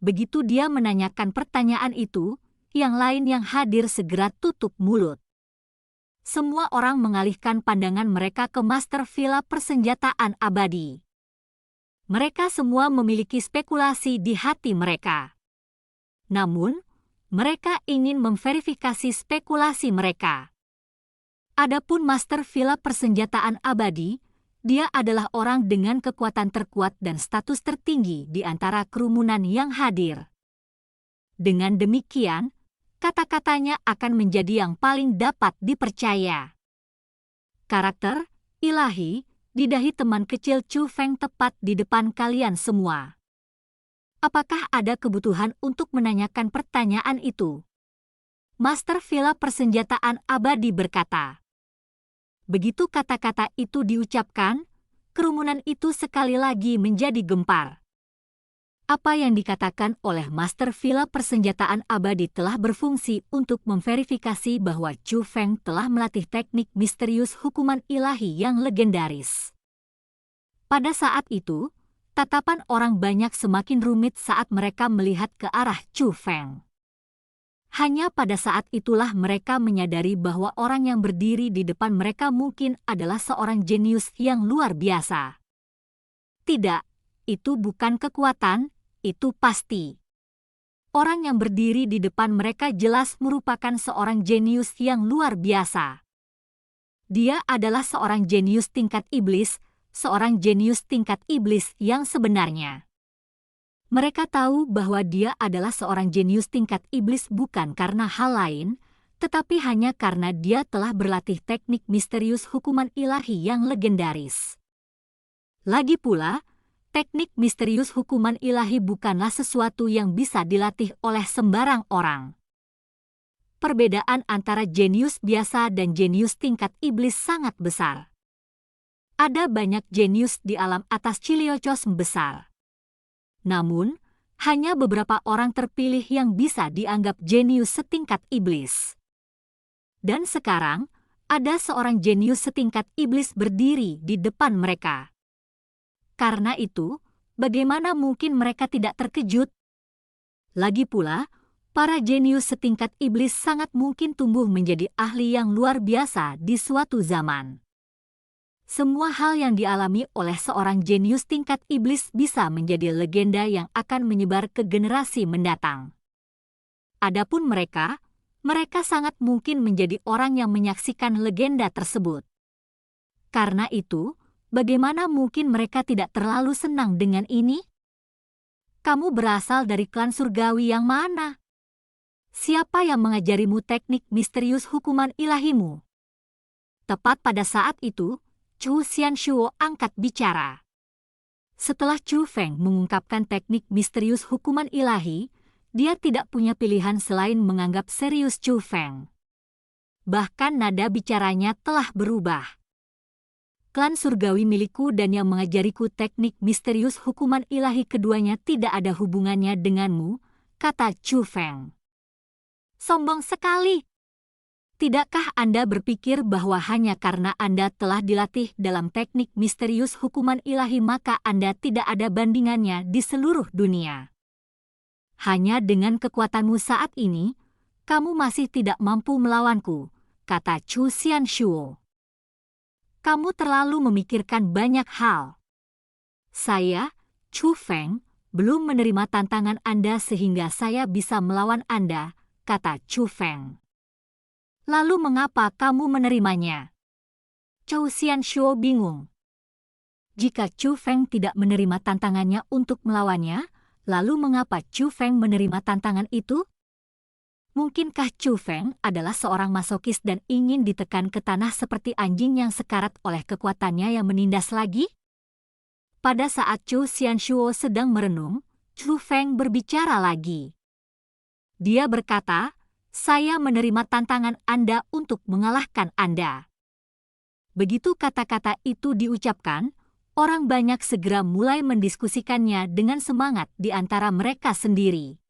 Begitu dia menanyakan pertanyaan itu, yang lain yang hadir segera tutup mulut. Semua orang mengalihkan pandangan mereka ke Master Villa Persenjataan Abadi. Mereka semua memiliki spekulasi di hati mereka. Namun, mereka ingin memverifikasi spekulasi mereka. Adapun Master Villa Persenjataan Abadi, dia adalah orang dengan kekuatan terkuat dan status tertinggi di antara kerumunan yang hadir. Dengan demikian, kata-katanya akan menjadi yang paling dapat dipercaya. Karakter ilahi di dahi teman kecil Chu Feng tepat di depan kalian semua. Apakah ada kebutuhan untuk menanyakan pertanyaan itu? Master Villa Persenjataan Abadi berkata. Begitu kata-kata itu diucapkan, kerumunan itu sekali lagi menjadi gempar. Apa yang dikatakan oleh Master Villa Persenjataan Abadi telah berfungsi untuk memverifikasi bahwa Chu Feng telah melatih teknik misterius hukuman ilahi yang legendaris. Pada saat itu, tatapan orang banyak semakin rumit saat mereka melihat ke arah Chu Feng. Hanya pada saat itulah mereka menyadari bahwa orang yang berdiri di depan mereka mungkin adalah seorang jenius yang luar biasa. Tidak, itu bukan kekuatan, itu pasti. Orang yang berdiri di depan mereka jelas merupakan seorang jenius yang luar biasa. Dia adalah seorang jenius tingkat iblis, seorang jenius tingkat iblis yang sebenarnya. Mereka tahu bahwa dia adalah seorang jenius tingkat iblis bukan karena hal lain, tetapi hanya karena dia telah berlatih teknik misterius hukuman ilahi yang legendaris. Lagi pula, teknik misterius hukuman ilahi bukanlah sesuatu yang bisa dilatih oleh sembarang orang. perbedaan antara jenius biasa dan jenius tingkat iblis sangat besar. Ada banyak jenius di alam atas Chiliocos besar. Namun, hanya beberapa orang terpilih yang bisa dianggap jenius setingkat iblis. Dan sekarang, ada seorang jenius setingkat iblis berdiri di depan mereka. Karena itu, bagaimana mungkin mereka tidak terkejut? Lagi pula, para jenius setingkat iblis sangat mungkin tumbuh menjadi ahli yang luar biasa di suatu zaman. Semua hal yang dialami oleh seorang jenius tingkat iblis bisa menjadi legenda yang akan menyebar ke generasi mendatang. Adapun mereka sangat mungkin menjadi orang yang menyaksikan legenda tersebut. Karena itu, bagaimana mungkin mereka tidak terlalu senang dengan ini? Kamu berasal dari klan surgawi yang mana? Siapa yang mengajarimu teknik misterius hukuman ilahimu? Tepat pada saat itu, Chu Xianshuo angkat bicara. Setelah Chu Feng mengungkapkan teknik misterius hukuman ilahi, dia tidak punya pilihan selain menganggap serius Chu Feng. Bahkan nada bicaranya telah berubah. Klan surgawi milikku dan yang mengajariku teknik misterius hukuman ilahi keduanya tidak ada hubungannya denganmu, kata Chu Feng. Sombong sekali. Tidakkah Anda berpikir bahwa hanya karena Anda telah dilatih dalam teknik misterius hukuman ilahi maka Anda tidak ada bandingannya di seluruh dunia? Hanya dengan kekuatanmu saat ini, kamu masih tidak mampu melawanku, kata Chu Xianshuo. Kamu terlalu memikirkan banyak hal. Saya, Chu Feng, belum menerima tantangan Anda sehingga saya bisa melawan Anda, kata Chu Feng. Lalu mengapa kamu menerimanya? Chu Xianshuo bingung. Jika Chu Feng tidak menerima tantangannya untuk melawannya, lalu mengapa Chu Feng menerima tantangan itu? Mungkinkah Chu Feng adalah seorang masokis dan ingin ditekan ke tanah seperti anjing yang sekarat oleh kekuatannya yang menindas lagi? Pada saat Chu Xianshuo sedang merenung, Chu Feng berbicara lagi. Dia berkata, saya menerima tantangan Anda untuk mengalahkan Anda. Begitu kata-kata itu diucapkan, orang banyak segera mulai mendiskusikannya dengan semangat di antara mereka sendiri.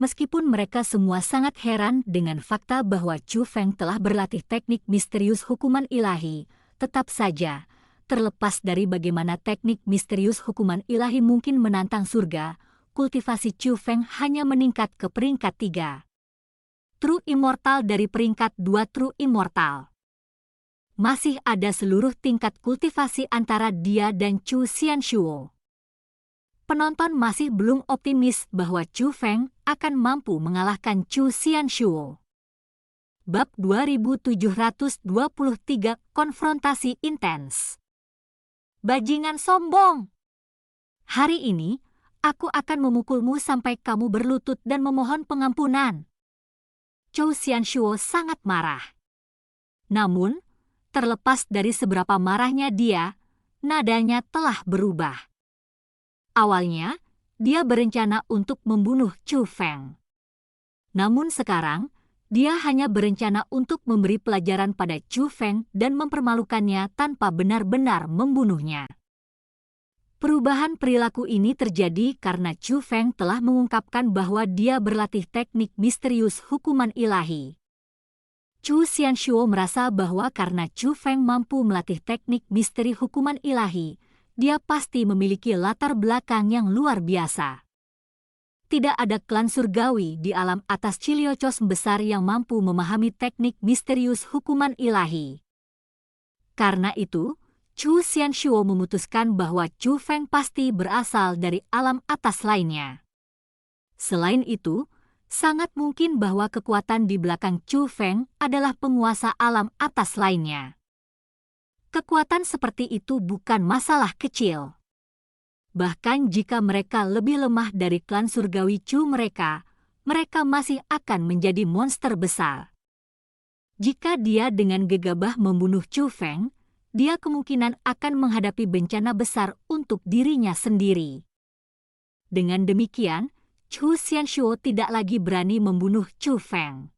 Meskipun mereka semua sangat heran dengan fakta bahwa Chu Feng telah berlatih teknik misterius hukuman ilahi, tetap saja, terlepas dari bagaimana teknik misterius hukuman ilahi mungkin menantang surga, kultivasi Chu Feng hanya meningkat ke peringkat 3. True Immortal dari peringkat 2 True Immortal. Masih ada seluruh tingkat kultivasi antara dia dan Chu Xianshuo. Penonton masih belum optimis bahwa Chu Feng akan mampu mengalahkan Chu Xianshuo. Bab 2723 Konfrontasi Intens. Bajingan sombong! Hari ini, aku akan memukulmu sampai kamu berlutut dan memohon pengampunan. Chu Xianshuo sangat marah. Namun, terlepas dari seberapa marahnya dia, nadanya telah berubah. Awalnya, dia berencana untuk membunuh Chu Feng. Namun sekarang, dia hanya berencana untuk memberi pelajaran pada Chu Feng dan mempermalukannya tanpa benar-benar membunuhnya. Perubahan perilaku ini terjadi karena Chu Feng telah mengungkapkan bahwa dia berlatih teknik misterius hukuman ilahi. Chu Xianshuo merasa bahwa karena Chu Feng mampu melatih teknik misteri hukuman ilahi, dia pasti memiliki latar belakang yang luar biasa. Tidak ada klan surgawi di alam atas Chiliocos besar yang mampu memahami teknik misterius hukuman ilahi. Karena itu, Chu Xianshuo memutuskan bahwa Chu Feng pasti berasal dari alam atas lainnya. Selain itu, sangat mungkin bahwa kekuatan di belakang Chu Feng adalah penguasa alam atas lainnya. Kekuatan seperti itu bukan masalah kecil. Bahkan jika mereka lebih lemah dari klan surgawi Chu mereka masih akan menjadi monster besar. Jika dia dengan gegabah membunuh Chu Feng, dia kemungkinan akan menghadapi bencana besar untuk dirinya sendiri. Dengan demikian, Chu Xianshuo tidak lagi berani membunuh Chu Feng.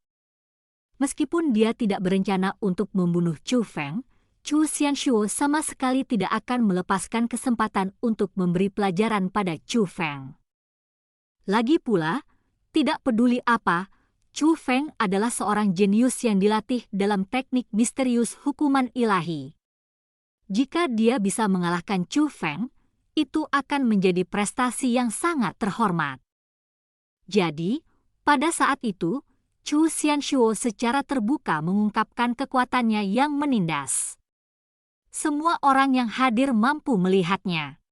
Meskipun dia tidak berencana untuk membunuh Chu Feng, Chu Xianshuo sama sekali tidak akan melepaskan kesempatan untuk memberi pelajaran pada Chu Feng. Lagi pula, tidak peduli apa, Chu Feng adalah seorang jenius yang dilatih dalam teknik misterius hukuman ilahi. Jika dia bisa mengalahkan Chu Feng, itu akan menjadi prestasi yang sangat terhormat. Jadi, pada saat itu, Chu Xianshuo secara terbuka mengungkapkan kekuatannya yang menindas. Semua orang yang hadir mampu melihatnya.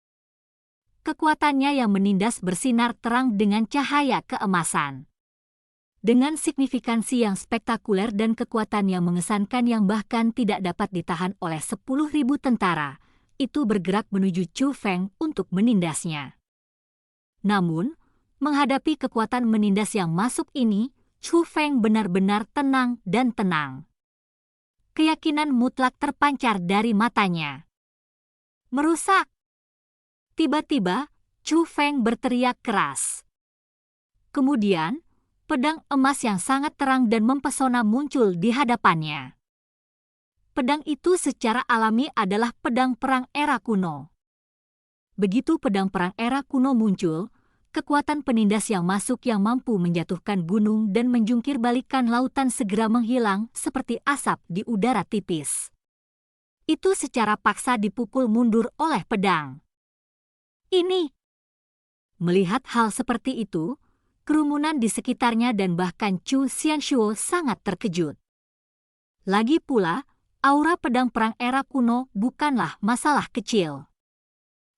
Kekuatannya yang menindas bersinar terang dengan cahaya keemasan. Dengan signifikansi yang spektakuler dan kekuatan yang mengesankan yang bahkan tidak dapat ditahan oleh 10.000 tentara, itu bergerak menuju Chu Feng untuk menindasnya. Namun, menghadapi kekuatan menindas yang masuk ini, Chu Feng benar-benar tenang dan tenang. Keyakinan mutlak terpancar dari matanya. Merusak! Tiba-tiba, Chu Feng berteriak keras. Kemudian, pedang emas yang sangat terang dan mempesona muncul di hadapannya. Pedang itu secara alami adalah pedang perang era kuno. Begitu pedang perang era kuno muncul, kekuatan penindas yang masuk yang mampu menjatuhkan gunung dan menjungkir balikan lautan segera menghilang seperti asap di udara tipis. Itu secara paksa dipukul mundur oleh pedang. Ini. Melihat hal seperti itu, kerumunan di sekitarnya dan bahkan Chu Xianshuo sangat terkejut. Lagi pula, aura pedang perang era kuno bukanlah masalah kecil.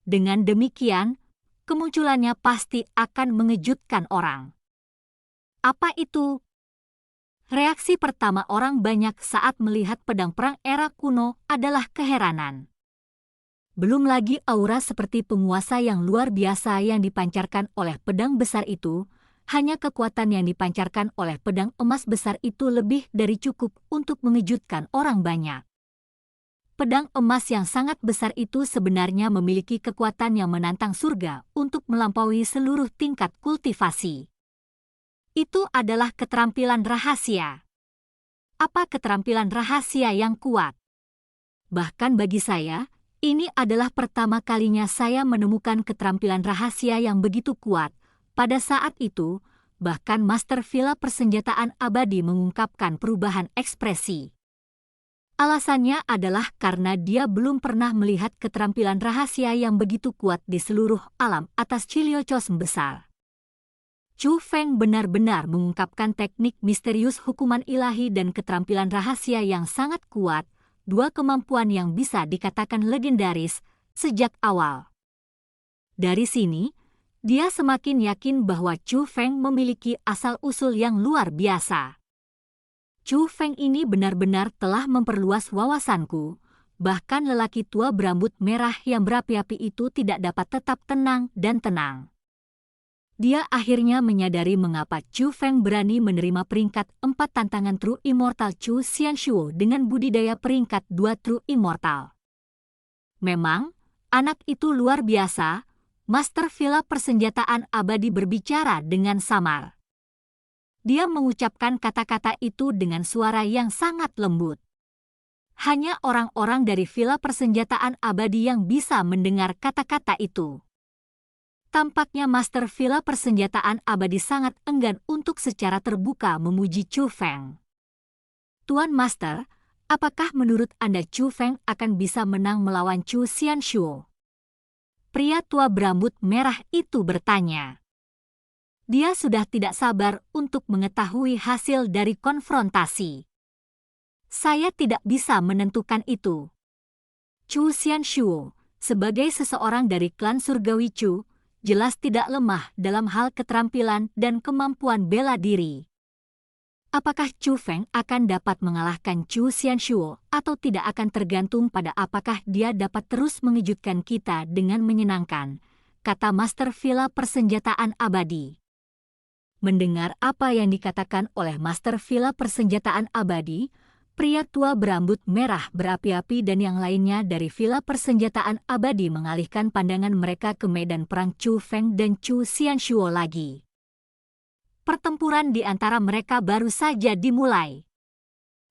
Dengan demikian, kemunculannya pasti akan mengejutkan orang. Apa itu? Reaksi pertama orang banyak saat melihat pedang perang era kuno adalah keheranan. Belum lagi aura seperti penguasa yang luar biasa yang dipancarkan oleh pedang besar itu, hanya kekuatan yang dipancarkan oleh pedang emas besar itu lebih dari cukup untuk mengejutkan orang banyak. Pedang emas yang sangat besar itu sebenarnya memiliki kekuatan yang menantang surga untuk melampaui seluruh tingkat kultivasi. Itu adalah keterampilan rahasia. Apa keterampilan rahasia yang kuat? Bahkan bagi saya, ini adalah pertama kalinya saya menemukan keterampilan rahasia yang begitu kuat. Pada saat itu, bahkan Master Villa Persenjataan Abadi mengungkapkan perubahan ekspresi. Alasannya adalah karena dia belum pernah melihat keterampilan rahasia yang begitu kuat di seluruh alam atas Chiliocos besar. Chu Feng benar-benar mengungkapkan teknik misterius hukuman ilahi dan keterampilan rahasia yang sangat kuat, dua kemampuan yang bisa dikatakan legendaris sejak awal. Dari sini, dia semakin yakin bahwa Chu Feng memiliki asal-usul yang luar biasa. Chu Feng ini benar-benar telah memperluas wawasanku, bahkan lelaki tua berambut merah yang berapi-api itu tidak dapat tetap tenang dan tenang. Dia akhirnya menyadari mengapa Chu Feng berani menerima peringkat 4 tantangan True Immortal Chu Xianshuo dengan budidaya peringkat 2 True Immortal. Memang, anak itu luar biasa. Master Villa Persenjataan Abadi berbicara dengan samar. Dia mengucapkan kata-kata itu dengan suara yang sangat lembut. Hanya orang-orang dari Villa Persenjataan Abadi yang bisa mendengar kata-kata itu. Tampaknya Master Villa Persenjataan Abadi sangat enggan untuk secara terbuka memuji Chu Feng. Tuan Master, apakah menurut Anda Chu Feng akan bisa menang melawan Chu Xianshuo? Pria tua berambut merah itu bertanya. Dia sudah tidak sabar untuk mengetahui hasil dari konfrontasi. Saya tidak bisa menentukan itu. Chu Xianshuo, sebagai seseorang dari klan Surgawi Chu, jelas tidak lemah dalam hal keterampilan dan kemampuan bela diri. Apakah Chu Feng akan dapat mengalahkan Chu Xianshuo atau tidak akan tergantung pada apakah dia dapat terus mengejutkan kita dengan menyenangkan, kata Master Villa Persenjataan Abadi. Mendengar apa yang dikatakan oleh Master Villa Persenjataan Abadi, pria tua berambut merah berapi-api dan yang lainnya dari Villa Persenjataan Abadi mengalihkan pandangan mereka ke medan perang Chu Feng dan Chu Xianshuo lagi. Pertempuran di antara mereka baru saja dimulai.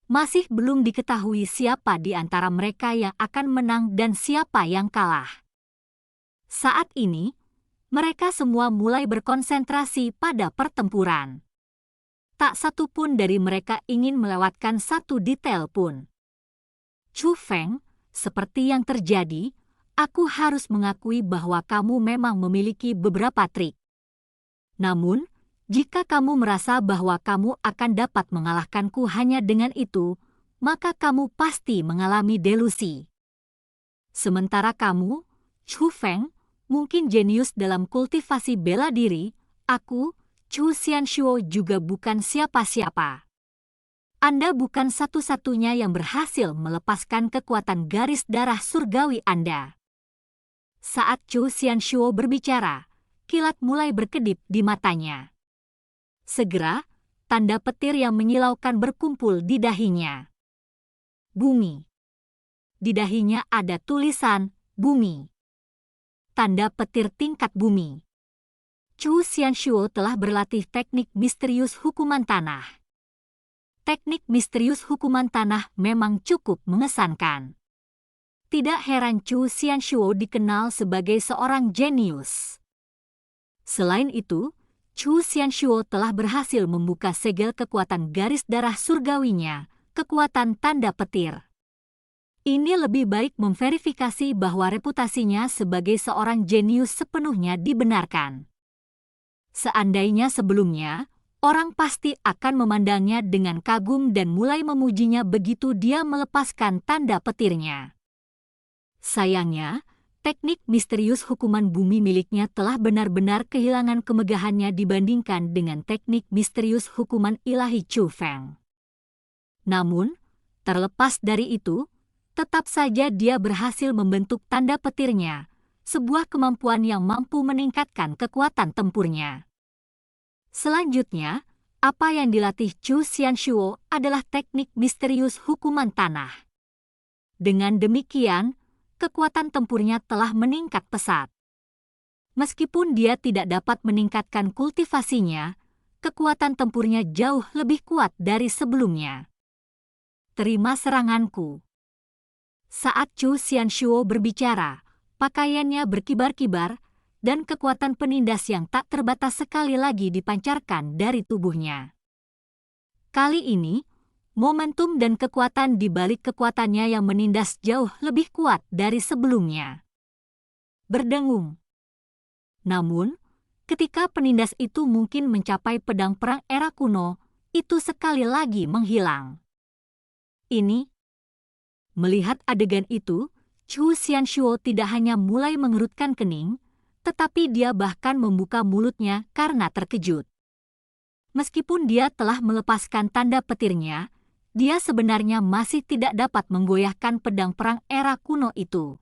Masih belum diketahui siapa di antara mereka yang akan menang dan siapa yang kalah. Saat ini, mereka semua mulai berkonsentrasi pada pertempuran. Tak satu pun dari mereka ingin melewatkan satu detail pun. Chu Feng, seperti yang terjadi, aku harus mengakui bahwa kamu memang memiliki beberapa trik. Namun, jika kamu merasa bahwa kamu akan dapat mengalahkanku hanya dengan itu, maka kamu pasti mengalami delusi. Sementara kamu, Chu Feng, mungkin jenius dalam kultivasi bela diri, aku, Chu Xianshuo juga bukan siapa-siapa. Anda bukan satu-satunya yang berhasil melepaskan kekuatan garis darah surgawi Anda. Saat Chu Xianshuo berbicara, kilat mulai berkedip di matanya. Segera, tanda petir yang menyilaukan berkumpul di dahinya. Bumi. Di dahinya ada tulisan, bumi. Tanda petir tingkat bumi. Chu Xianshuo telah berlatih teknik misterius hukuman tanah. Teknik misterius hukuman tanah memang cukup mengesankan. Tidak heran Chu Xianshuo dikenal sebagai seorang jenius. Selain itu, Chu Xianshuo telah berhasil membuka segel kekuatan garis darah surgawinya, kekuatan tanda petir. Ini lebih baik memverifikasi bahwa reputasinya sebagai seorang jenius sepenuhnya dibenarkan. Seandainya sebelumnya, orang pasti akan memandangnya dengan kagum dan mulai memujinya begitu dia melepaskan tanda petirnya. Sayangnya, teknik misterius hukuman bumi miliknya telah benar-benar kehilangan kemegahannya dibandingkan dengan teknik misterius hukuman ilahi Chu Feng. Namun, terlepas dari itu, tetap saja dia berhasil membentuk tanda petirnya, sebuah kemampuan yang mampu meningkatkan kekuatan tempurnya. Selanjutnya, apa yang dilatih Chu Xianshuo adalah teknik misterius hukuman tanah. Dengan demikian, kekuatan tempurnya telah meningkat pesat. Meskipun dia tidak dapat meningkatkan kultivasinya, kekuatan tempurnya jauh lebih kuat dari sebelumnya. Terima seranganku. Saat Chu Xianshuo berbicara, pakaiannya berkibar-kibar, dan kekuatan penindas yang tak terbatas sekali lagi dipancarkan dari tubuhnya. Kali ini, momentum dan kekuatan di balik kekuatannya yang menindas jauh lebih kuat dari sebelumnya. Berdengung. Namun, ketika penindas itu mungkin mencapai pedang perang era kuno, itu sekali lagi menghilang. Melihat adegan itu, Chu Xianshuo tidak hanya mulai mengerutkan kening, tetapi dia bahkan membuka mulutnya karena terkejut. Meskipun dia telah melepaskan tanda petirnya, dia sebenarnya masih tidak dapat menggoyahkan pedang perang era kuno itu.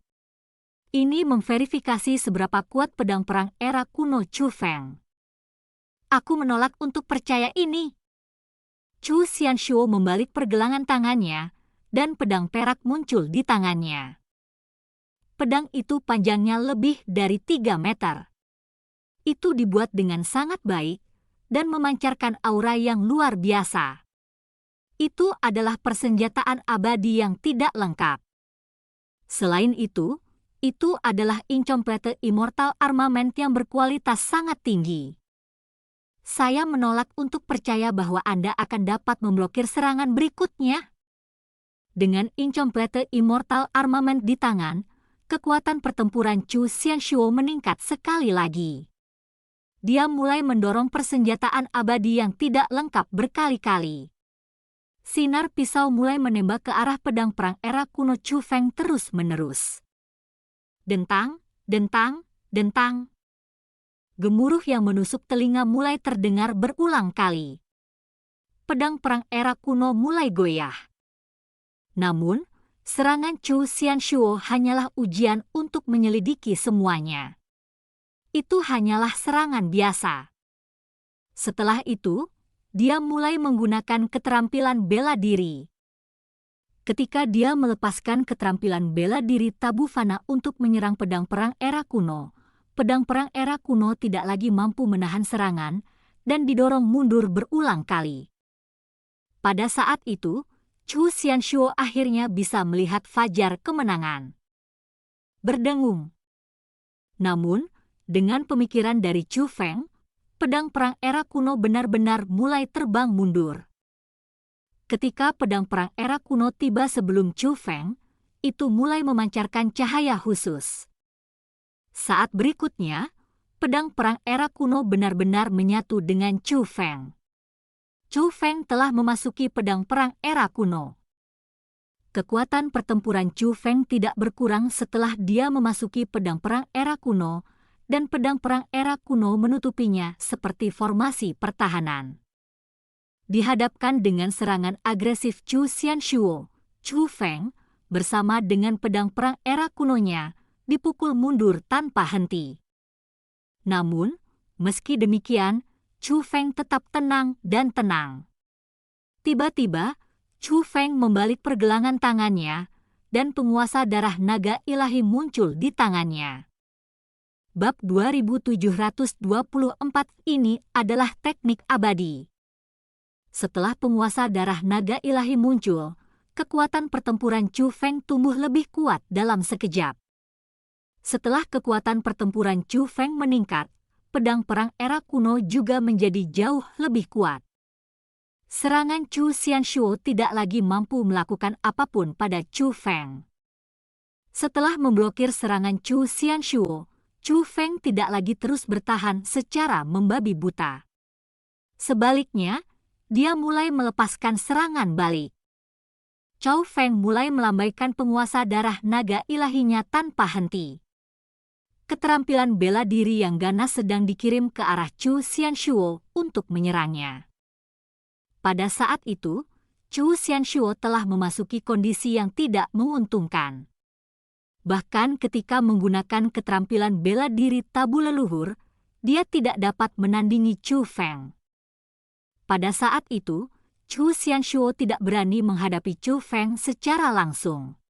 Ini memverifikasi seberapa kuat pedang perang era kuno Chu Feng. Aku menolak untuk percaya ini. Chu Xianshuo membalik pergelangan tangannya, dan pedang perak muncul di tangannya. Pedang itu panjangnya lebih dari 3 meter. Itu dibuat dengan sangat baik, dan memancarkan aura yang luar biasa. Itu adalah persenjataan abadi yang tidak lengkap. Selain itu adalah incomplete immortal armament yang berkualitas sangat tinggi. Saya menolak untuk percaya bahwa Anda akan dapat memblokir serangan berikutnya. Dengan incomplete immortal armament di tangan, kekuatan pertempuran Chu Xianshuo meningkat sekali lagi. Dia mulai mendorong persenjataan abadi yang tidak lengkap berkali-kali. Sinar pisau mulai menembak ke arah pedang perang era kuno Chu Feng terus-menerus. Dentang, dentang, dentang. Gemuruh yang menusuk telinga mulai terdengar berulang kali. Pedang perang era kuno mulai goyah. Namun, serangan Chu Xianshuo hanyalah ujian untuk menyelidiki semuanya. Itu hanyalah serangan biasa. Setelah itu, dia mulai menggunakan keterampilan bela diri. Ketika dia melepaskan keterampilan bela diri tabu fana untuk menyerang pedang perang era kuno, pedang perang era kuno tidak lagi mampu menahan serangan dan didorong mundur berulang kali. Pada saat itu, Chu Xianshuo akhirnya bisa melihat fajar kemenangan berdengung. Namun, dengan pemikiran dari Chu Feng, pedang perang era kuno benar-benar mulai terbang mundur. Ketika pedang perang era kuno tiba sebelum Chu Feng, itu mulai memancarkan cahaya khusus. Saat berikutnya, pedang perang era kuno benar-benar menyatu dengan Chu Feng. Chu Feng telah memasuki pedang perang era kuno. Kekuatan pertempuran Chu Feng tidak berkurang setelah dia memasuki pedang perang era kuno, dan pedang perang era kuno menutupinya seperti formasi pertahanan. Dihadapkan dengan serangan agresif Chu Xianshuo, Chu Feng, bersama dengan pedang perang era kunonya, dipukul mundur tanpa henti. Namun, meski demikian, Chu Feng tetap tenang dan tenang. Tiba-tiba, Chu Feng membalik pergelangan tangannya, dan penguasa darah naga ilahi muncul di tangannya. Bab 2724 ini adalah teknik abadi. Setelah penguasa darah naga ilahi muncul, kekuatan pertempuran Chu Feng tumbuh lebih kuat dalam sekejap. Setelah kekuatan pertempuran Chu Feng meningkat, pedang perang era kuno juga menjadi jauh lebih kuat. Serangan Chu Xianshuo tidak lagi mampu melakukan apapun pada Chu Feng. Setelah memblokir serangan Chu Xianshuo, Chu Feng tidak lagi terus bertahan secara membabi buta. Sebaliknya, dia mulai melepaskan serangan balik. Chu Feng mulai melambaikan penguasa darah naga ilahinya tanpa henti. Keterampilan bela diri yang ganas sedang dikirim ke arah Chu Xianshuo untuk menyerangnya. Pada saat itu, Chu Xianshuo telah memasuki kondisi yang tidak menguntungkan. Bahkan ketika menggunakan keterampilan bela diri tabu leluhur, dia tidak dapat menandingi Chu Feng. Pada saat itu, Chu Xianshuo tidak berani menghadapi Chu Feng secara langsung.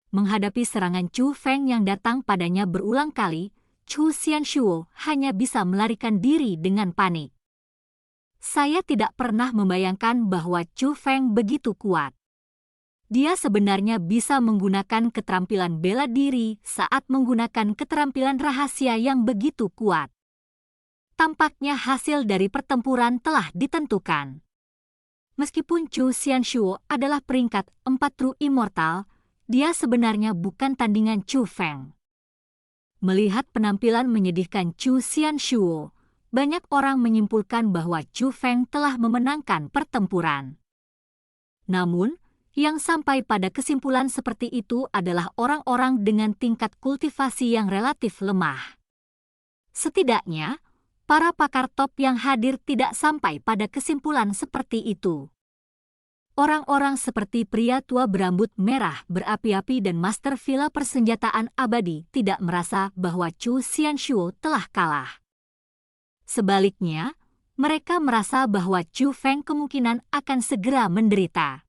Menghadapi serangan Chu Feng yang datang padanya berulang kali, Chu Xianshuo hanya bisa melarikan diri dengan panik. Saya tidak pernah membayangkan bahwa Chu Feng begitu kuat. Dia sebenarnya bisa menggunakan keterampilan bela diri saat menggunakan keterampilan rahasia yang begitu kuat. Tampaknya hasil dari pertempuran telah ditentukan. Meskipun Chu Xianshuo adalah peringkat 4 true immortal, dia sebenarnya bukan tandingan Chu Feng. Melihat penampilan menyedihkan Chu Xianshuo, banyak orang menyimpulkan bahwa Chu Feng telah memenangkan pertempuran. Namun, yang sampai pada kesimpulan seperti itu adalah orang-orang dengan tingkat kultivasi yang relatif lemah. Setidaknya, para pakar top yang hadir tidak sampai pada kesimpulan seperti itu. Orang-orang seperti pria tua berambut merah berapi-api dan master villa persenjataan abadi tidak merasa bahwa Chu Xianshuo telah kalah. Sebaliknya, mereka merasa bahwa Chu Feng kemungkinan akan segera menderita.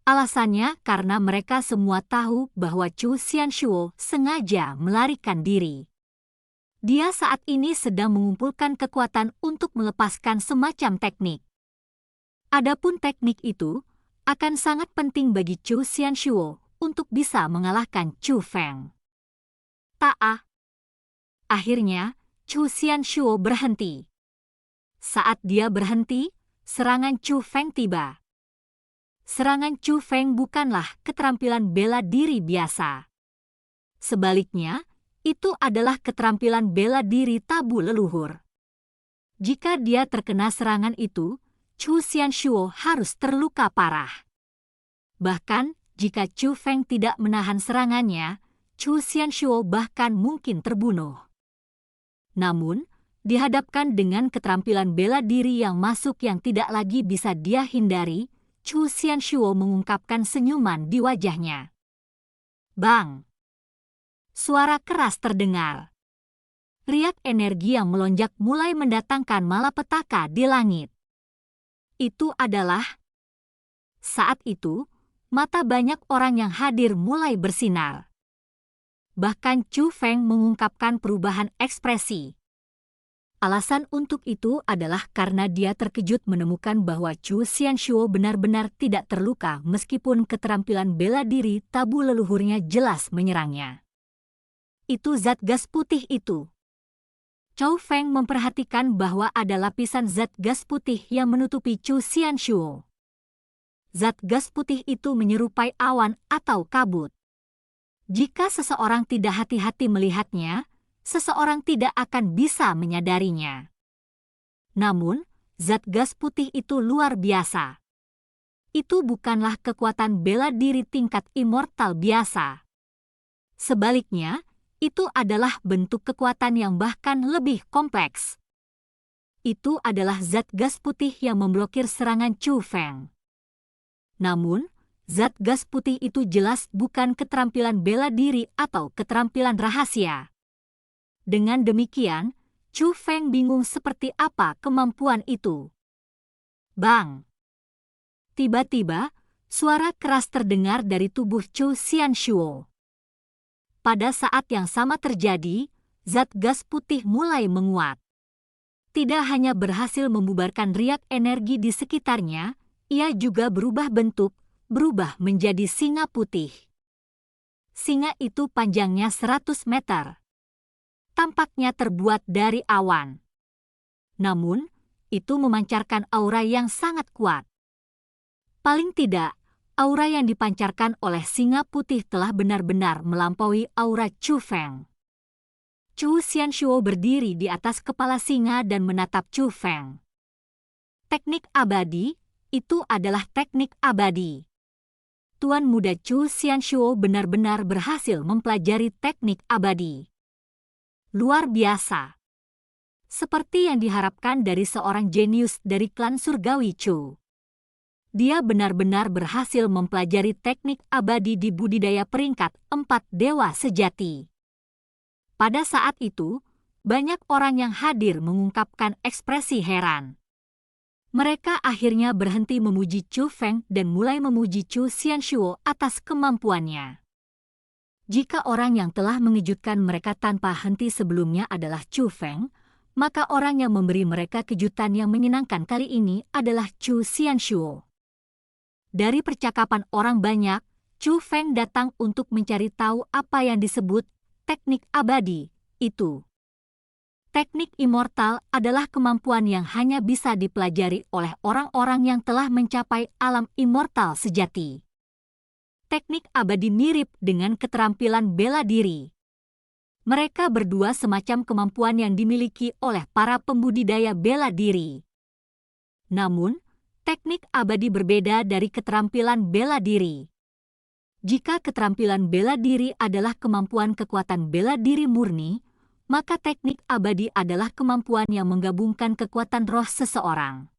Alasannya karena mereka semua tahu bahwa Chu Xianshuo sengaja melarikan diri. Dia saat ini sedang mengumpulkan kekuatan untuk melepaskan semacam teknik. Adapun teknik itu akan sangat penting bagi Chu Xianshuo untuk bisa mengalahkan Chu Feng. Akhirnya, Chu Xianshuo berhenti. Saat dia berhenti, serangan Chu Feng tiba. Serangan Chu Feng bukanlah keterampilan bela diri biasa. Sebaliknya, itu adalah keterampilan bela diri tabu leluhur. Jika dia terkena serangan itu, Chu Xianshuo harus terluka parah. Bahkan, jika Chu Feng tidak menahan serangannya, Chu Xianshuo bahkan mungkin terbunuh. Namun, dihadapkan dengan keterampilan bela diri yang masuk yang tidak lagi bisa dia hindari, Chu Xianshuo mengungkapkan senyuman di wajahnya. Bang! Suara keras terdengar. Riak energi yang melonjak mulai mendatangkan malapetaka di langit. Itu adalah... Saat itu, mata banyak orang yang hadir mulai bersinar. Bahkan Chu Feng mengungkapkan perubahan ekspresi. Alasan untuk itu adalah karena dia terkejut menemukan bahwa Chu Xianshuo benar-benar tidak terluka meskipun keterampilan bela diri tabu leluhurnya jelas menyerangnya. Itu zat gas putih itu. Chou Feng memperhatikan bahwa ada lapisan zat gas putih yang menutupi Chu Xianshuo. Zat gas putih itu menyerupai awan atau kabut. Jika seseorang tidak hati-hati melihatnya, seseorang tidak akan bisa menyadarinya. Namun, zat gas putih itu luar biasa. Itu bukanlah kekuatan bela diri tingkat immortal biasa. Sebaliknya, itu adalah bentuk kekuatan yang bahkan lebih kompleks. Itu adalah zat gas putih yang memblokir serangan Chu Feng. Namun, zat gas putih itu jelas bukan keterampilan bela diri atau keterampilan rahasia. Dengan demikian, Chu Feng bingung seperti apa kemampuan itu. Bang! Tiba-tiba, suara keras terdengar dari tubuh Chu Xianshuo. Pada saat yang sama terjadi, zat gas putih mulai menguat. Tidak hanya berhasil membubarkan riak energi di sekitarnya, ia juga berubah bentuk, berubah menjadi singa putih. Singa itu panjangnya 100 meter. Tampaknya terbuat dari awan. Namun, itu memancarkan aura yang sangat kuat. Paling tidak, aura yang dipancarkan oleh singa putih telah benar-benar melampaui aura Chu Feng. Chu Xianshuo berdiri di atas kepala singa dan menatap Chu Feng. Teknik abadi, itu adalah teknik abadi. Tuan muda Chu Xianshuo benar-benar berhasil mempelajari teknik abadi. Luar biasa. Seperti yang diharapkan dari seorang jenius dari klan surgawi Chu. Dia benar-benar berhasil mempelajari teknik abadi di budidaya peringkat 4 dewa sejati. Pada saat itu, banyak orang yang hadir mengungkapkan ekspresi heran. Mereka akhirnya berhenti memuji Chu Feng dan mulai memuji Chu Xianshuo atas kemampuannya. Jika orang yang telah mengejutkan mereka tanpa henti sebelumnya adalah Chu Feng, maka orang yang memberi mereka kejutan yang menyenangkan kali ini adalah Chu Xianshuo. Dari percakapan orang banyak, Chu Feng datang untuk mencari tahu apa yang disebut teknik abadi itu. Teknik immortal adalah kemampuan yang hanya bisa dipelajari oleh orang-orang yang telah mencapai alam immortal sejati. Teknik abadi mirip dengan keterampilan bela diri. Mereka berdua semacam kemampuan yang dimiliki oleh para pembudidaya bela diri. Namun, teknik abadi berbeda dari keterampilan bela diri. Jika keterampilan bela diri adalah kemampuan kekuatan bela diri murni, maka teknik abadi adalah kemampuan yang menggabungkan kekuatan roh seseorang.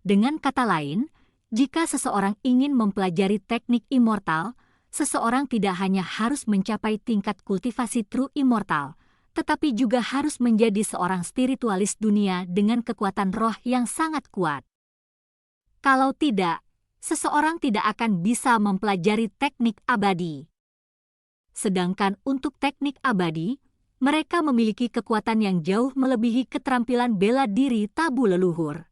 Dengan kata lain, jika seseorang ingin mempelajari teknik immortal, seseorang tidak hanya harus mencapai tingkat kultivasi true immortal, tetapi juga harus menjadi seorang spiritualis dunia dengan kekuatan roh yang sangat kuat. Kalau tidak, seseorang tidak akan bisa mempelajari teknik abadi. Sedangkan untuk teknik abadi, mereka memiliki kekuatan yang jauh melebihi keterampilan bela diri tabu leluhur.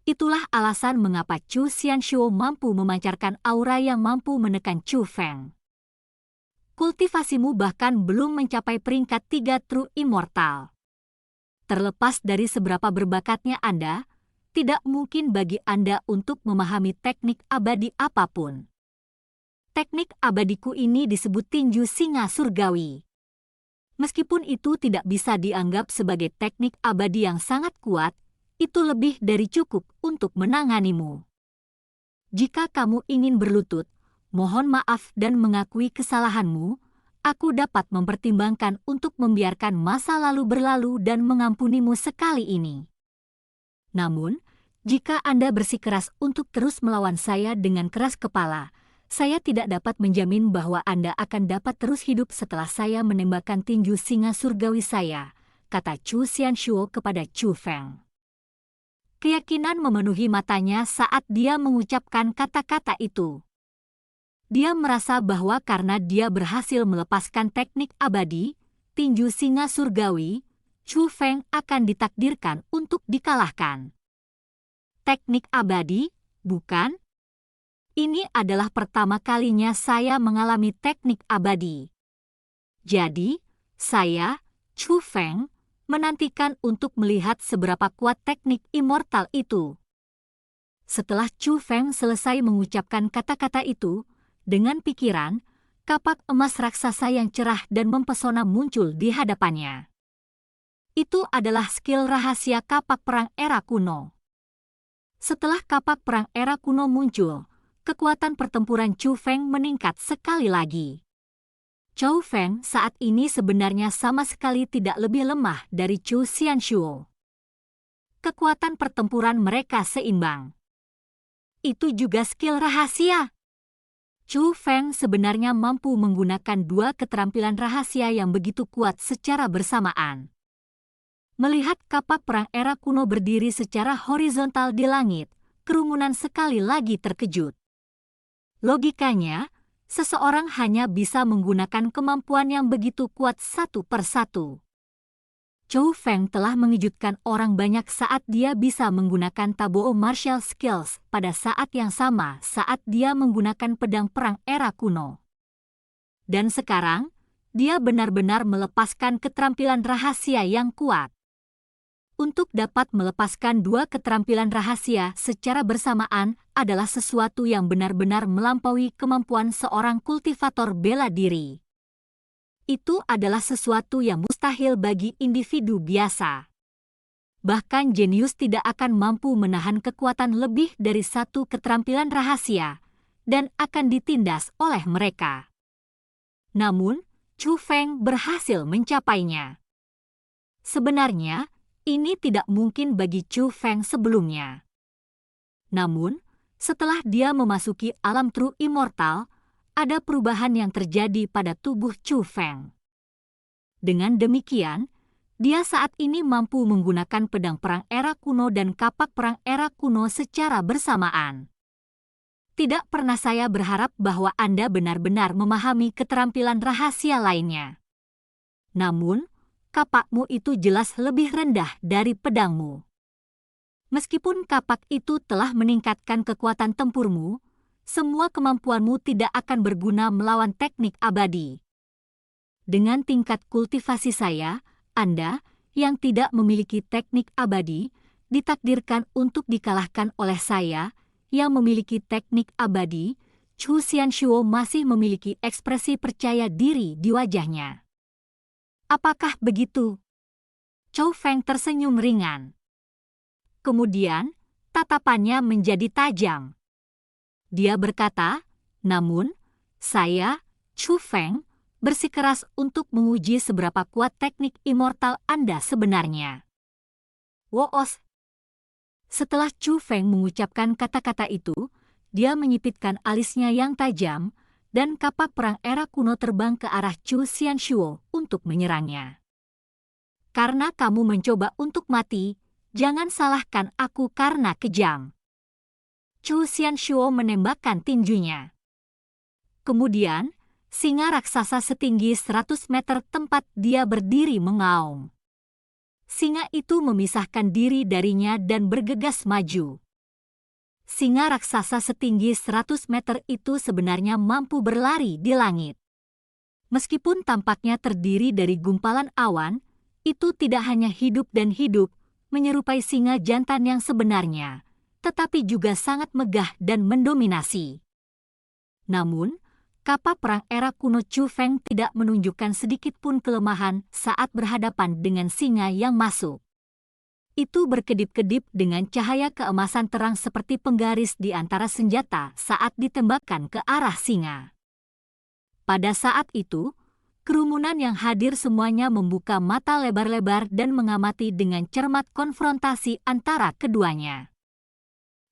Itulah alasan mengapa Chu Xianshuo mampu memancarkan aura yang mampu menekan Chu Feng. Kultivasimu bahkan belum mencapai peringkat 3 true immortal. Terlepas dari seberapa berbakatnya Anda, tidak mungkin bagi Anda untuk memahami teknik abadi apapun. Teknik abadiku ini disebut tinju singa surgawi. Meskipun itu tidak bisa dianggap sebagai teknik abadi yang sangat kuat, itu lebih dari cukup untuk menanganimu. Jika kamu ingin berlutut, mohon maaf dan mengakui kesalahanmu, aku dapat mempertimbangkan untuk membiarkan masa lalu berlalu dan mengampunimu sekali ini. Namun, jika Anda bersikeras untuk terus melawan saya dengan keras kepala, saya tidak dapat menjamin bahwa Anda akan dapat terus hidup setelah saya menembakkan tinju singa surgawi saya, kata Chu Xianshuo kepada Chu Feng. Keyakinan memenuhi matanya saat dia mengucapkan kata-kata itu. Dia merasa bahwa karena dia berhasil melepaskan teknik abadi, tinju singa surgawi, Chu Feng akan ditakdirkan untuk dikalahkan. Teknik abadi, bukan? Ini adalah pertama kalinya saya mengalami teknik abadi. Jadi, saya, Chu Feng, menantikan untuk melihat seberapa kuat teknik immortal itu. Setelah Chu Feng selesai mengucapkan kata-kata itu, dengan pikiran, kapak emas raksasa yang cerah dan mempesona muncul di hadapannya. Itu adalah skill rahasia kapak perang era kuno. Setelah kapak perang era kuno muncul, kekuatan pertempuran Chu Feng meningkat sekali lagi. Chu Feng saat ini sebenarnya sama sekali tidak lebih lemah dari Chu Xianshuo. Kekuatan pertempuran mereka seimbang. Itu juga skill rahasia. Chu Feng sebenarnya mampu menggunakan dua keterampilan rahasia yang begitu kuat secara bersamaan. Melihat kapak perang era kuno berdiri secara horizontal di langit, kerumunan sekali lagi terkejut. Logikanya, seseorang hanya bisa menggunakan kemampuan yang begitu kuat satu persatu. Chu Feng telah mengejutkan orang banyak saat dia bisa menggunakan Taboo Martial Skills pada saat yang sama saat dia menggunakan pedang perang era kuno. Dan sekarang, dia benar-benar melepaskan keterampilan rahasia yang kuat. Untuk dapat melepaskan dua keterampilan rahasia secara bersamaan adalah sesuatu yang benar-benar melampaui kemampuan seorang kultivator bela diri. Itu adalah sesuatu yang mustahil bagi individu biasa. Bahkan jenius tidak akan mampu menahan kekuatan lebih dari satu keterampilan rahasia dan akan ditindas oleh mereka. Namun, Chu Feng berhasil mencapainya. Sebenarnya, ini tidak mungkin bagi Chu Feng sebelumnya. Namun, setelah dia memasuki alam True Immortal, ada perubahan yang terjadi pada tubuh Chu Feng. Dengan demikian, dia saat ini mampu menggunakan pedang perang era kuno dan kapak perang era kuno secara bersamaan. Tidak pernah saya berharap bahwa Anda benar-benar memahami keterampilan rahasia lainnya. Namun, kapakmu itu jelas lebih rendah dari pedangmu. Meskipun kapak itu telah meningkatkan kekuatan tempurmu, semua kemampuanmu tidak akan berguna melawan teknik abadi. Dengan tingkat kultivasi saya, Anda, yang tidak memiliki teknik abadi, ditakdirkan untuk dikalahkan oleh saya, yang memiliki teknik abadi. Chu Xianshuo masih memiliki ekspresi percaya diri di wajahnya. Apakah begitu? Chu Feng tersenyum ringan. Kemudian, tatapannya menjadi tajam. Dia berkata, namun, saya, Chu Feng, bersikeras untuk menguji seberapa kuat teknik immortal Anda sebenarnya. Woos. Setelah Chu Feng mengucapkan kata-kata itu, dia menyipitkan alisnya yang tajam, dan kapak perang era kuno terbang ke arah Chu Xianshuo untuk menyerangnya. Karena kamu mencoba untuk mati, jangan salahkan aku karena kejam. Chu Xianshuo menembakkan tinjunya. Kemudian, singa raksasa setinggi 100 meter tempat dia berdiri mengaum. Singa itu memisahkan diri darinya dan bergegas maju. Singa raksasa setinggi 100 meter itu sebenarnya mampu berlari di langit. Meskipun tampaknya terdiri dari gumpalan awan, itu tidak hanya hidup dan hidup, menyerupai singa jantan yang sebenarnya, tetapi juga sangat megah dan mendominasi. Namun, kapak perang era kuno Chu Feng tidak menunjukkan sedikit pun kelemahan saat berhadapan dengan singa yang masuk. Itu berkedip-kedip dengan cahaya keemasan terang seperti penggaris di antara senjata saat ditembakkan ke arah singa. Pada saat itu, kerumunan yang hadir semuanya membuka mata lebar-lebar dan mengamati dengan cermat konfrontasi antara keduanya.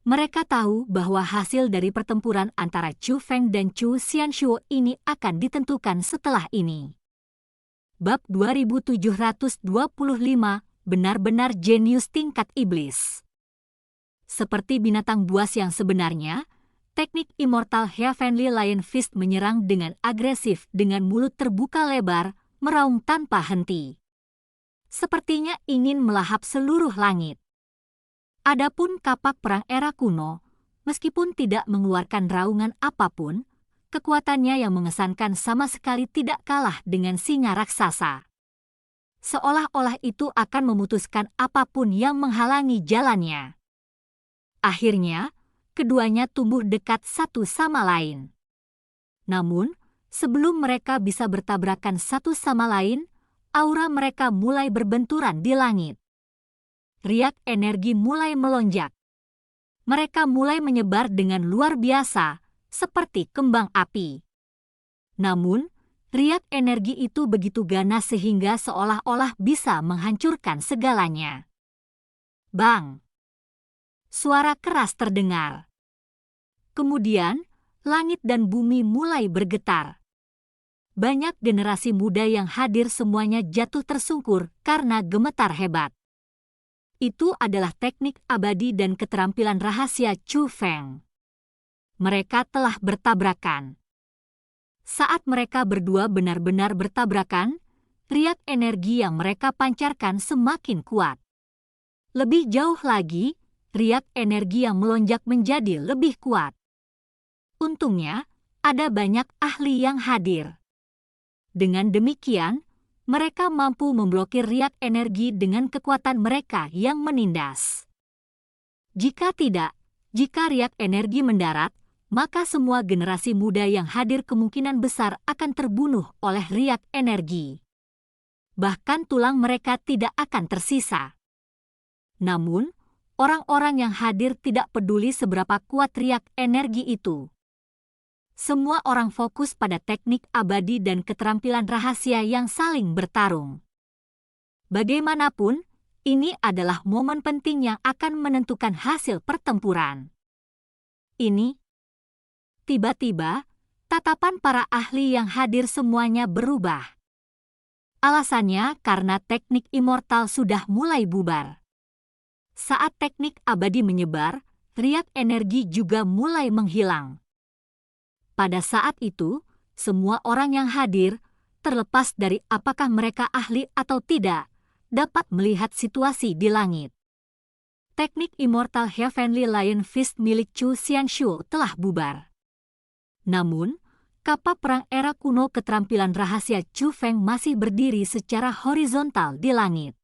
Mereka tahu bahwa hasil dari pertempuran antara Chu Feng dan Chu Xianshuo ini akan ditentukan setelah ini. Bab 2725, benar-benar jenius tingkat iblis. Seperti binatang buas yang sebenarnya, teknik immortal Heavenly Lion Fist menyerang dengan agresif dengan mulut terbuka lebar, meraung tanpa henti. sepertinya ingin melahap seluruh langit. Adapun kapak perang era kuno, meskipun tidak mengeluarkan raungan apapun, kekuatannya yang mengesankan sama sekali tidak kalah dengan singa raksasa. Seolah-olah itu akan memutuskan apapun yang menghalangi jalannya. Akhirnya, keduanya tumbuh dekat satu sama lain. Namun, sebelum mereka bisa bertabrakan satu sama lain, aura mereka mulai berbenturan di langit. Riak energi mulai melonjak. Mereka mulai menyebar dengan luar biasa, seperti kembang api. Namun, riak energi itu begitu ganas sehingga seolah-olah bisa menghancurkan segalanya. Bang! Suara keras terdengar. Kemudian, langit dan bumi mulai bergetar. Banyak generasi muda yang hadir semuanya jatuh tersungkur karena gemetar hebat. Itu adalah teknik abadi dan keterampilan rahasia Chu Feng. Mereka telah bertabrakan. Saat mereka berdua benar-benar bertabrakan, riak energi yang mereka pancarkan semakin kuat. Lebih jauh lagi, riak energi yang melonjak menjadi lebih kuat. Untungnya, ada banyak ahli yang hadir. Dengan demikian, mereka mampu memblokir riak energi dengan kekuatan mereka yang menindas. Jika tidak, jika riak energi mendarat, maka semua generasi muda yang hadir kemungkinan besar akan terbunuh oleh riak energi. Bahkan tulang mereka tidak akan tersisa. Namun, orang-orang yang hadir tidak peduli seberapa kuat riak energi itu. Semua orang fokus pada teknik abadi dan keterampilan rahasia yang saling bertarung. Bagaimanapun, ini adalah momen penting yang akan menentukan hasil pertempuran. Tiba-tiba, tatapan para ahli yang hadir semuanya berubah. Alasannya karena teknik immortal sudah mulai bubar. Saat teknik abadi menyebar, riak energi juga mulai menghilang. Pada saat itu, semua orang yang hadir, terlepas dari apakah mereka ahli atau tidak, dapat melihat situasi di langit. Teknik immortal Heavenly Lion Fist milik Chu Xianshu telah bubar. Namun, kapak perang era kuno keterampilan rahasia Chu Feng masih berdiri secara horizontal di langit.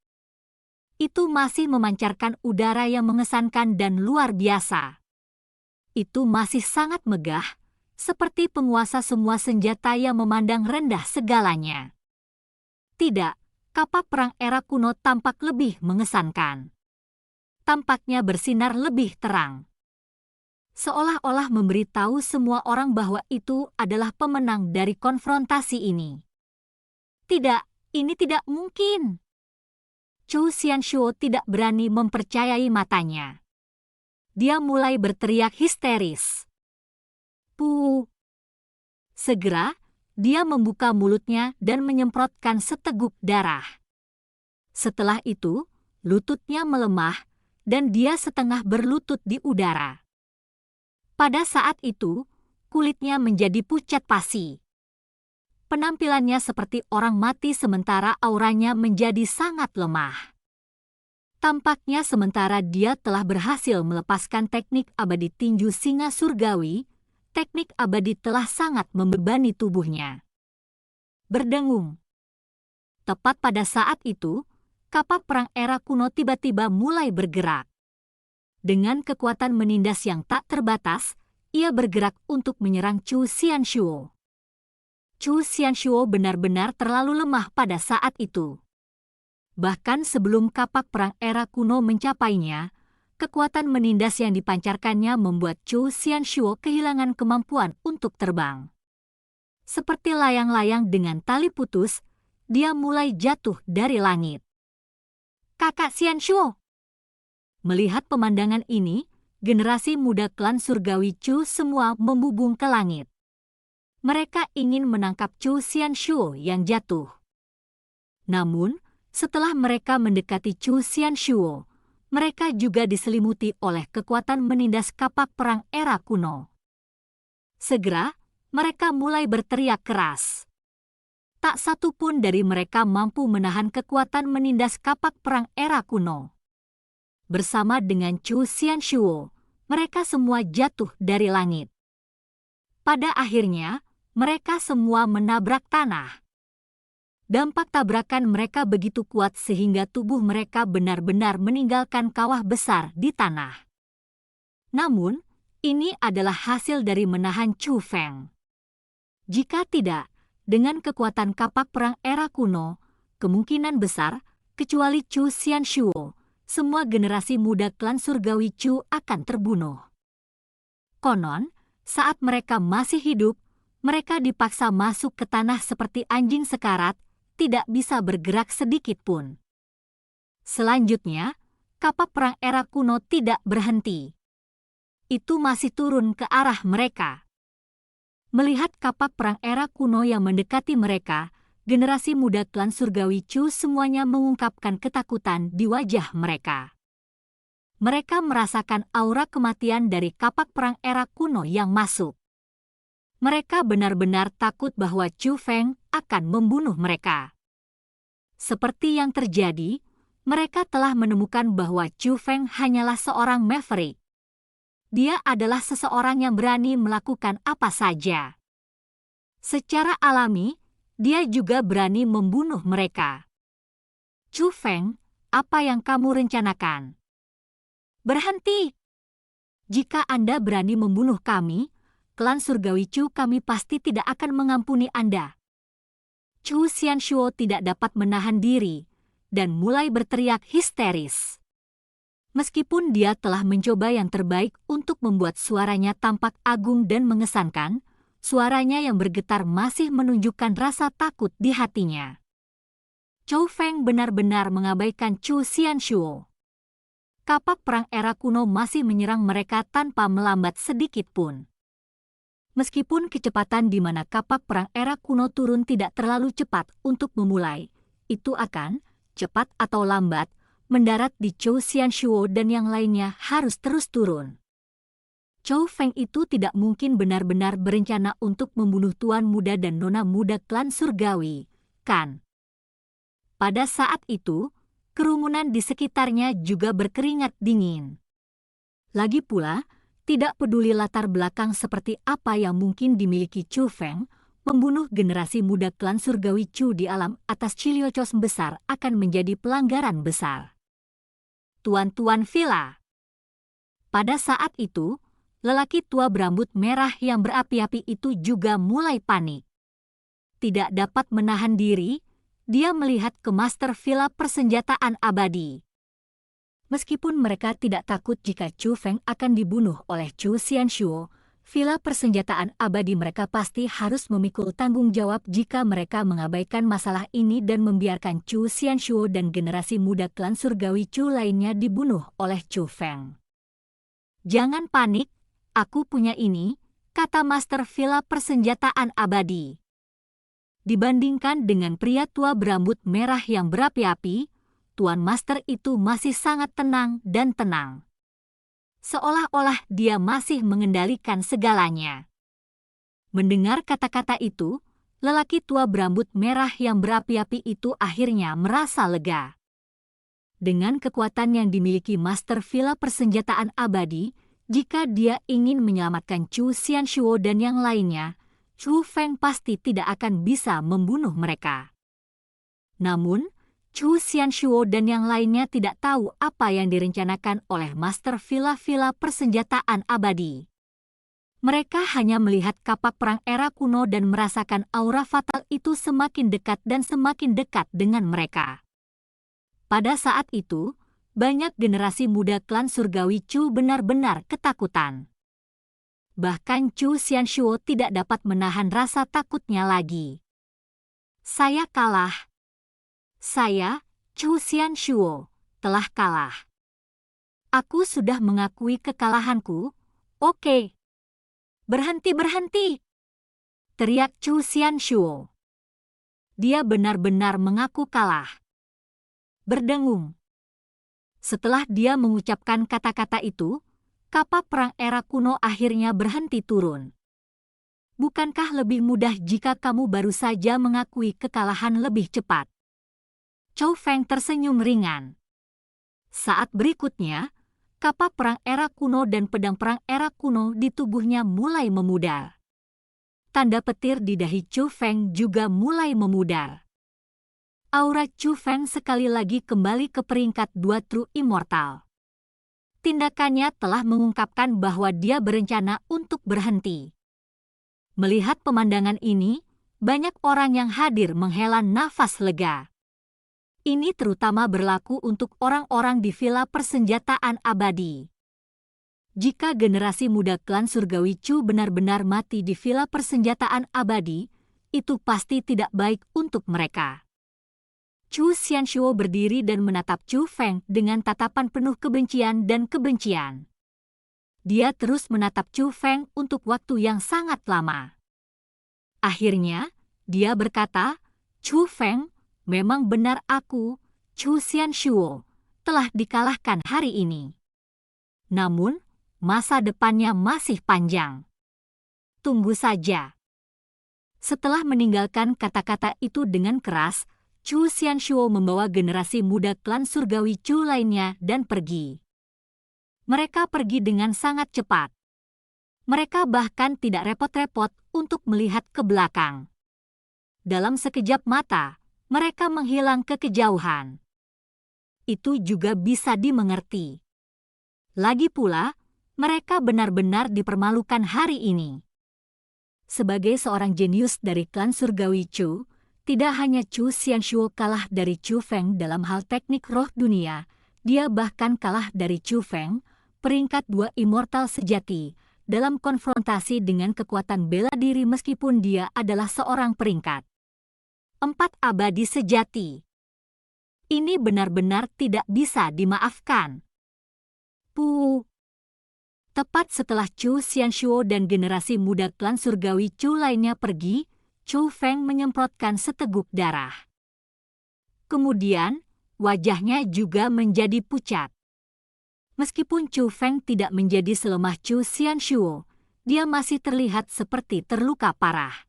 Itu masih memancarkan udara yang mengesankan dan luar biasa. Itu masih sangat megah, seperti penguasa semua senjata yang memandang rendah segalanya. Tidak, kapak perang era kuno tampak lebih mengesankan. Tampaknya bersinar lebih terang. Seolah-olah memberitahu semua orang bahwa itu adalah pemenang dari konfrontasi ini. Tidak, ini tidak mungkin. Chu Xianshu tidak berani mempercayai matanya. Dia mulai berteriak histeris. Puh! Segera, dia membuka mulutnya dan menyemprotkan seteguk darah. Setelah itu, lututnya melemah dan dia setengah berlutut di udara. Pada saat itu, kulitnya menjadi pucat pasi. Penampilannya seperti orang mati sementara auranya menjadi sangat lemah. Tampaknya sementara dia telah berhasil melepaskan teknik abadi tinju singa surgawi, teknik abadi telah sangat membebani tubuhnya. Berdengung. Tepat pada saat itu, kapak perang era kuno tiba-tiba mulai bergerak. Dengan kekuatan menindas yang tak terbatas, ia bergerak untuk menyerang Chu Xianshu. Chu Xianshu benar-benar terlalu lemah pada saat itu. Bahkan sebelum kapak perang era kuno mencapainya, kekuatan menindas yang dipancarkannya membuat Chu Xianshu kehilangan kemampuan untuk terbang. Seperti layang-layang dengan tali putus, dia mulai jatuh dari langit. Kakak Xianshu! Melihat pemandangan ini, generasi muda klan surgawi Chu semua membubung ke langit. Mereka ingin menangkap Chu Xianshu yang jatuh. Namun, setelah mereka mendekati Chu Xianshu, mereka juga diselimuti oleh kekuatan menindas kapak perang era kuno. Segera, mereka mulai berteriak keras. Tak satu pun dari mereka mampu menahan kekuatan menindas kapak perang era kuno. Bersama dengan Chu Xianshuo, mereka semua jatuh dari langit. Pada akhirnya, mereka semua menabrak tanah. Dampak tabrakan mereka begitu kuat sehingga tubuh mereka benar-benar meninggalkan kawah besar di tanah. Namun, ini adalah hasil dari menahan Chu Feng. Jika tidak, dengan kekuatan kapak perang era kuno, kemungkinan besar, kecuali Chu Xianshuo, semua generasi muda klan surgawi Chu akan terbunuh. Konon, saat mereka masih hidup, mereka dipaksa masuk ke tanah seperti anjing sekarat, tidak bisa bergerak sedikit pun. Selanjutnya, kapak perang era kuno tidak berhenti. Itu masih turun ke arah mereka. Melihat kapak perang era kuno yang mendekati mereka, generasi muda klan surgawi Chu semuanya mengungkapkan ketakutan di wajah mereka. Mereka merasakan aura kematian dari kapak perang era kuno yang masuk. Mereka benar-benar takut bahwa Chu Feng akan membunuh mereka. Seperti yang terjadi, mereka telah menemukan bahwa Chu Feng hanyalah seorang maverick. Dia adalah seseorang yang berani melakukan apa saja. Secara alami, dia juga berani membunuh mereka. Chu Feng, apa yang kamu rencanakan? Berhenti! Jika Anda berani membunuh kami, klan surgawi Chu kami pasti tidak akan mengampuni Anda. Chu Xianshuo tidak dapat menahan diri dan mulai berteriak histeris. Meskipun dia telah mencoba yang terbaik untuk membuat suaranya tampak agung dan mengesankan, suaranya yang bergetar masih menunjukkan rasa takut di hatinya. Chu Feng benar-benar mengabaikan Chu Xianshuo. Kapak perang era kuno masih menyerang mereka tanpa melambat sedikit pun. Meskipun kecepatan di mana kapak perang era kuno turun tidak terlalu cepat untuk memulai, itu akan, cepat atau lambat, mendarat di Chu Xianshuo dan yang lainnya harus terus turun. Chu Feng itu tidak mungkin benar-benar berencana untuk membunuh tuan muda dan nona muda klan surgawi, kan? Pada saat itu, kerumunan di sekitarnya juga berkeringat dingin. Lagi pula, tidak peduli latar belakang seperti apa yang mungkin dimiliki Chu Feng, membunuh generasi muda klan surgawi Chu di alam atas Chiliocos besar akan menjadi pelanggaran besar. Tuan-tuan villa. Pada saat itu, lelaki tua berambut merah yang berapi-api itu juga mulai panik. Tidak dapat menahan diri, dia melihat ke master villa persenjataan abadi. Meskipun mereka tidak takut jika Chu Feng akan dibunuh oleh Chu Xianshuo, villa persenjataan abadi mereka pasti harus memikul tanggung jawab jika mereka mengabaikan masalah ini dan membiarkan Chu Xianshuo dan generasi muda klan surgawi Chu lainnya dibunuh oleh Chu Feng. Jangan panik, aku punya ini, kata master villa persenjataan abadi. Dibandingkan dengan pria tua berambut merah yang berapi-api, Tuan Master itu masih sangat tenang dan tenang. Seolah-olah dia masih mengendalikan segalanya. Mendengar kata-kata itu, lelaki tua berambut merah yang berapi-api itu akhirnya merasa lega. Dengan kekuatan yang dimiliki Master Villa persenjataan abadi, jika dia ingin menyelamatkan Chu Xianshuo dan yang lainnya, Chu Feng pasti tidak akan bisa membunuh mereka. Namun, Chu Xianshuo dan yang lainnya tidak tahu apa yang direncanakan oleh Master Villa-Villa persenjataan abadi. Mereka hanya melihat kapak perang era kuno dan merasakan aura fatal itu semakin dekat dan semakin dekat dengan mereka. Pada saat itu, banyak generasi muda klan surgawi Chu benar-benar ketakutan. Bahkan Chu Xianshuo tidak dapat menahan rasa takutnya lagi. Saya kalah. Saya, Chu Xianshuo, telah kalah. Aku sudah mengakui kekalahanku. Oke. Berhenti. Teriak Chu Xianshuo. Dia benar-benar mengaku kalah. Berdengung. Setelah dia mengucapkan kata-kata itu, kapak perang era kuno akhirnya berhenti turun. Bukankah lebih mudah jika kamu baru saja mengakui kekalahan lebih cepat? Chou Feng tersenyum ringan. Saat berikutnya, kapak perang era kuno dan pedang perang era kuno di tubuhnya mulai memudar. Tanda petir di dahi Chou Feng juga mulai memudar. Aura Chou Feng sekali lagi kembali ke peringkat 2 True Immortal. Tindakannya telah mengungkapkan bahwa dia berencana untuk berhenti. Melihat pemandangan ini, banyak orang yang hadir menghela nafas lega. Ini terutama berlaku untuk orang-orang di Villa Persenjataan Abadi. Jika generasi muda klan surgawi Chu benar-benar mati di Villa Persenjataan Abadi, itu pasti tidak baik untuk mereka. Chu Xianshuo berdiri dan menatap Chou Feng dengan tatapan penuh kebencian dan kebencian. Dia terus menatap Chou Feng untuk waktu yang sangat lama. Akhirnya, dia berkata, "Chou Feng, memang benar aku, Chu Xianshuo, telah dikalahkan hari ini. Namun, masa depannya masih panjang. Tunggu saja." Setelah meninggalkan kata-kata itu dengan keras, Chu Xianshuo membawa generasi muda klan surgawi Chu lainnya dan pergi. Mereka pergi dengan sangat cepat. Mereka bahkan tidak repot-repot untuk melihat ke belakang. Dalam sekejap mata, mereka menghilang ke kejauhan. Itu juga bisa dimengerti. Lagi pula, mereka benar-benar dipermalukan hari ini. Sebagai seorang jenius dari klan surgawi Chu, tidak hanya Chu Xianshuo kalah dari Chou Feng dalam hal teknik roh dunia, dia bahkan kalah dari Chou Feng, peringkat 2 immortal sejati, dalam konfrontasi dengan kekuatan bela diri meskipun dia adalah seorang peringkat 4 abadi sejati. Ini benar-benar tidak bisa dimaafkan. Puh. Tepat setelah Chu Xianshuo dan generasi muda klan surgawi Chu lainnya pergi, Chou Feng menyemprotkan seteguk darah. Kemudian, wajahnya juga menjadi pucat. Meskipun Chou Feng tidak menjadi selemah Chu Xianshuo, dia masih terlihat seperti terluka parah.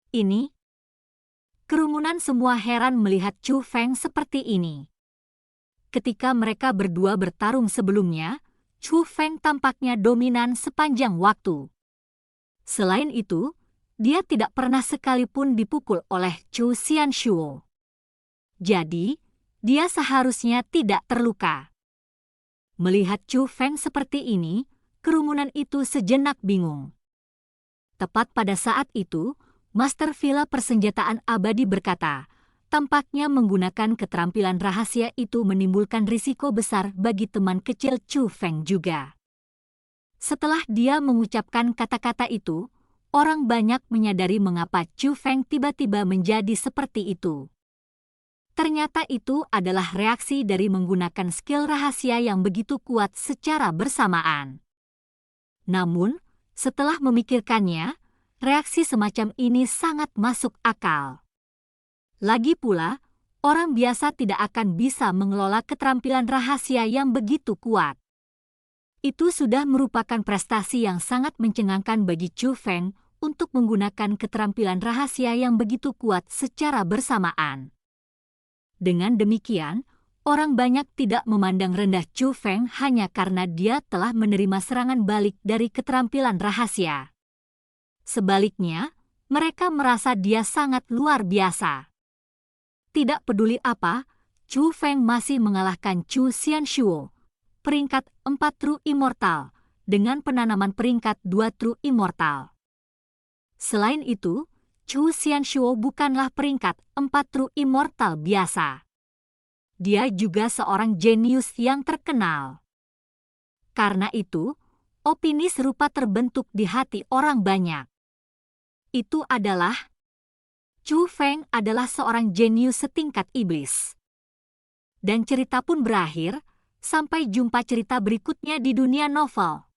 Ini, kerumunan semua heran melihat Chou Feng seperti ini. Ketika mereka berdua bertarung sebelumnya, Chou Feng tampaknya dominan sepanjang waktu. Selain itu, dia tidak pernah sekalipun dipukul oleh Chu Xianshuo. Jadi, dia seharusnya tidak terluka. Melihat Chou Feng seperti ini, kerumunan itu sejenak bingung. Tepat pada saat itu, Master Villa Persenjataan Abadi berkata, tampaknya menggunakan keterampilan rahasia itu menimbulkan risiko besar bagi teman kecil Chou Feng juga. Setelah dia mengucapkan kata-kata itu, orang banyak menyadari mengapa Chou Feng tiba-tiba menjadi seperti itu. Ternyata itu adalah reaksi dari menggunakan skill rahasia yang begitu kuat secara bersamaan. Namun, setelah memikirkannya, reaksi semacam ini sangat masuk akal. Lagi pula, orang biasa tidak akan bisa mengelola keterampilan rahasia yang begitu kuat. Itu sudah merupakan prestasi yang sangat mencengangkan bagi Chou Feng untuk menggunakan keterampilan rahasia yang begitu kuat secara bersamaan. Dengan demikian, orang banyak tidak memandang rendah Chou Feng hanya karena dia telah menerima serangan balik dari keterampilan rahasia. Sebaliknya, mereka merasa dia sangat luar biasa. Tidak peduli apa, Chou Feng masih mengalahkan Chu Xianshuo, peringkat 4 True Immortal, dengan penanaman peringkat 2 True Immortal. Selain itu, Chu Xianshuo bukanlah peringkat 4 True Immortal biasa. Dia juga seorang jenius yang terkenal. Karena itu, opini serupa terbentuk di hati orang banyak. Itu adalah, Chou Feng adalah seorang jenius setingkat iblis. Dan cerita pun berakhir. Sampai jumpa cerita berikutnya di dunia novel.